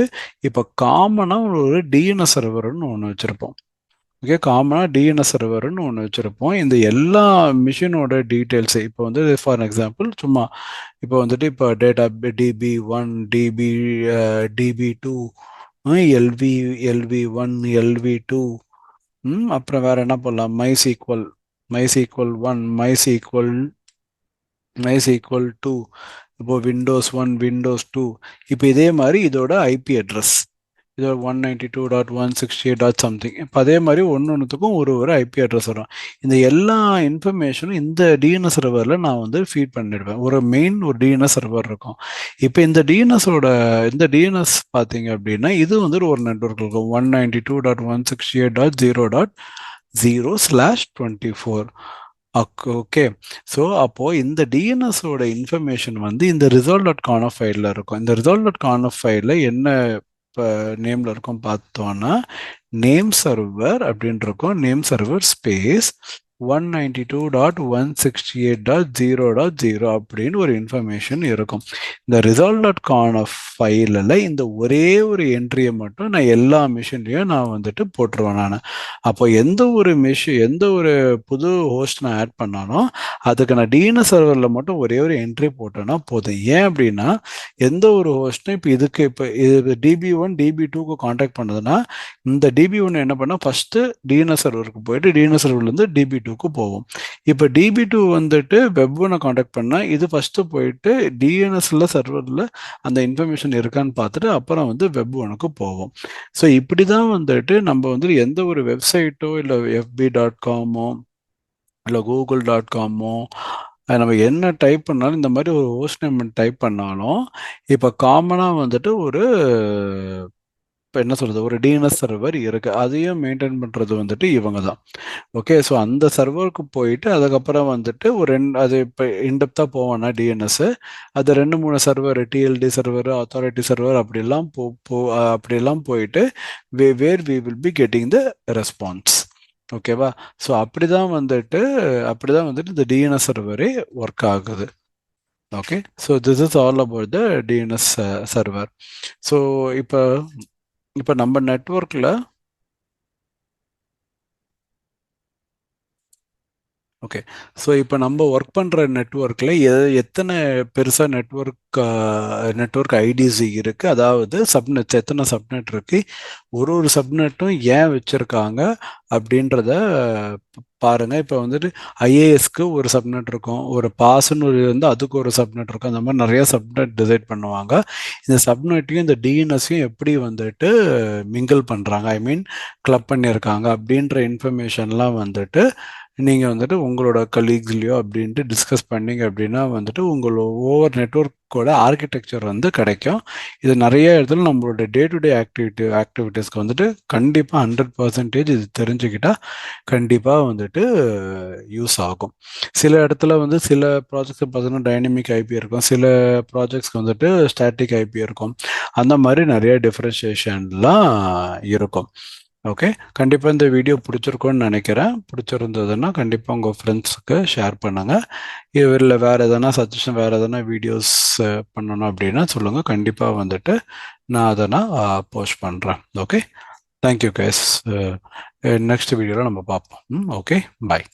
இப்போ காமனாக ஒரு டிஎன்எஸ் சர்வர்னு ஒன்று வச்சுருப்போம். ஓகே, காமனாக டிஎன்எஸ் சர்வர்னு ஒன்று வச்சுருப்போம். இந்த எல்லா மிஷினோட டீட்டெயில்ஸு இப்போ வந்து ஃபார் எக்ஸாம்பிள் சும்மா இப்போ வந்துட்டு இப்போ data DB1, DB2, LV1, LV2, அப்புறம் வேற என்ன பண்ணலாம், MySQL1, MySQL2, இப்போ Windows 1, Windows 2. இப்போ இதே மாதிரி இதோட ஐபி அட்ரஸ், இதோட 192.168. இப்போ அதே மாதிரி ஒன்றுத்துக்கும் ஒரு ஐபி அட்ரஸ் வரும். இந்த எல்லா இன்ஃபர்மேஷனும் இந்த டிஎன்எஸ் சர்வரில் நான் வந்து ஃபீட் பண்ணிடுவேன். ஒரு டிஎன்எஸ் சர்வர் இருக்கும். இப்போ இந்த டிஎன்எஸ் பார்த்தீங்க அப்படின்னா இது வந்து ஒரு நெட்வொர்க் இருக்கும், 192.168.0.0/24. ஓகே, ஸோ அப்போது இந்த டிஎன்எஸோட இன்ஃபர்மேஷன் வந்து இந்த resolve.conf ஃபைலில் இருக்கும். இந்த resolve.conf ஃபைலில் என்ன இப்போ நேமில் இருக்கும் பார்த்தோன்னா, நேம் சர்வர் அப்படின்னு இருக்கும். நேம் சர்வர் ஸ்பேஸ் 192.168.0.0 அப்படின்னு ஒரு இன்ஃபர்மேஷன் இருக்கும். இந்த resolve.conf ஃபைலில் இந்த ஒரே ஒரு என்ட்ரியை மட்டும் நான் எல்லா மிஷின்லையும் நான் வந்துட்டு போட்டுருவேன் நான். அப்போ எந்த ஒரு புது ஹோஸ்ட் நான் ஆட் பண்ணாலும் அதுக்கு நான் டிஎன்எஸ் சர்வரில் மட்டும் ஒரே ஒரு என்ட்ரி போட்டேன்னா போதும். ஏன் அப்படின்னா எந்த ஒரு ஹோஸ்ட்டும் இப்போ இது DB1, DB2க்கு காண்டாக்ட் பண்ணதுன்னா இந்த DB1 என்ன பண்ணால் ஃபஸ்ட்டு டிஎன்எஸ் சர்வருக்கு போயிட்டு டிஎன்எஸ் சர்வர்லேருந்து DB2க்கு போகும். இப்போ DB2 வந்துட்டு வெப்1 காண்டாக்ட் பண்ணால் இது ஃபஸ்ட்டு போயிட்டு டிஎன்எஸ்ல சர்வரில் அந்த இன்ஃபர்மேஷன் இருக்கான்னு பார்த்துட்டு அப்புறம் வந்து வெப்1க்கு போகும். ஸோ இப்படி தான் வந்துட்டு நம்ம வந்து எந்த ஒரு வெப்சைட்டோ இல்லை FB.comோ இல்லை Google.comோ நம்ம என்ன டைப் பண்ணாலும், இந்த மாதிரி ஒரு ஹோஸ்ட் நேம் டைப் பண்ணாலும் இப்போ காமனாக வந்துட்டு இப்போ என்ன சொல்கிறது, ஒரு டிஎன்எஸ் சர்வர் இருக்குது. அதையும் மெயின்டைன் பண்ணுறது வந்துட்டு இவங்க தான். ஓகே, ஸோ அந்த சர்வருக்கு போயிட்டு அதுக்கப்புறம் வந்துட்டு அது இப்போ இன்டெப்த்தாக போவோன்னா டிஎன்எஸ் அது 2-3 server, TLD server, authority server அப்படியெல்லாம் போயிட்டு where we will be getting the response. ஓகேவா? ஸோ அப்படிதான் வந்துட்டு இந்த டிஎன்எஸ் சர்வரே ஒர்க் ஆகுது. Okay, so this is all about the DNS server. So இப்போ நம்ம நெட்வொர்க்கில் ஓகே, ஸோ இப்போ நம்ம ஒர்க் பண்ணுற நெட்வொர்க்கில் எத்தனை பெருசாக நெட்வொர்க் ஐடிஸ் இருக்குது, அதாவது சப்நெட்ஸ் எத்தனை சப்நெட் இருக்குது, ஒரு சப்நெட்டும் ஏன் வச்சுருக்காங்க அப்படின்றத பாருங்கள். இப்போ வந்துட்டு ஐஏஎஸ்க்கு ஒரு சப்நெட் இருக்கும், ஒரு பாஸ்ன்னு வந்து அதுக்கு ஒரு சப்நெட் இருக்கும். அந்த மாதிரி நிறையா சப்நெட் டிசைட் பண்ணுவாங்க. இந்த சப்நெட்டையும் இந்த டிஎன்எஸையும் எப்படி வந்துட்டு மிங்கிள் பண்ணுறாங்க, ஐ மீன் கிளப் பண்ணியிருக்காங்க அப்படின்ற இன்ஃபர்மேஷன்லாம் வந்துட்டு நீங்கள் வந்துட்டு உங்களோட கலீக்ஸ்லையோ அப்படின்ட்டு டிஸ்கஸ் பண்ணிங்க அப்படின்னா வந்துட்டு உங்களோட ஒவ்வொரு நெட்வொர்க்கோட ஆர்கிடெக்சர் வந்து கிடைக்கும். இது நிறைய இடத்துல நம்மளோட டே டு டே ஆக்டிவிட்டீஸ்க்கு வந்துட்டு கண்டிப்பாக 100% இது தெரிஞ்சுக்கிட்டால் கண்டிப்பாக வந்துட்டு யூஸ் ஆகும். சில இடத்துல வந்து சில ப்ராஜெக்ட்ஸ் பார்த்தீங்கன்னா டைனமிக் ஐபி இருக்கும், சில ப்ராஜெக்ட்ஸ்க்கு வந்துட்டு ஸ்டாட்டிக் ஐபி இருக்கும். அந்த மாதிரி நிறைய டிஃப்ரென்ஷியேஷன்லாம் இருக்கும். ஓகே, கண்டிப்பாக இந்த வீடியோ பிடிச்சிருக்கோன்னு நினைக்கிறேன். பிடிச்சிருந்ததுன்னா கண்டிப்பாக உங்கள் ஃப்ரெண்ட்ஸுக்கு ஷேர் பண்ணுங்கள். இதில் வேறு எதனா சஜஷன், வேறு எதனா வீடியோஸ் பண்ணணும் அப்படின்னா சொல்லுங்கள். கண்டிப்பாக வந்துட்டு நான் அதை போஸ்ட் பண்ணுறேன். Okay, thank you guys. நெக்ஸ்ட் வீடியோவில் நம்ம பார்ப்போம். ஓகே, பாய்.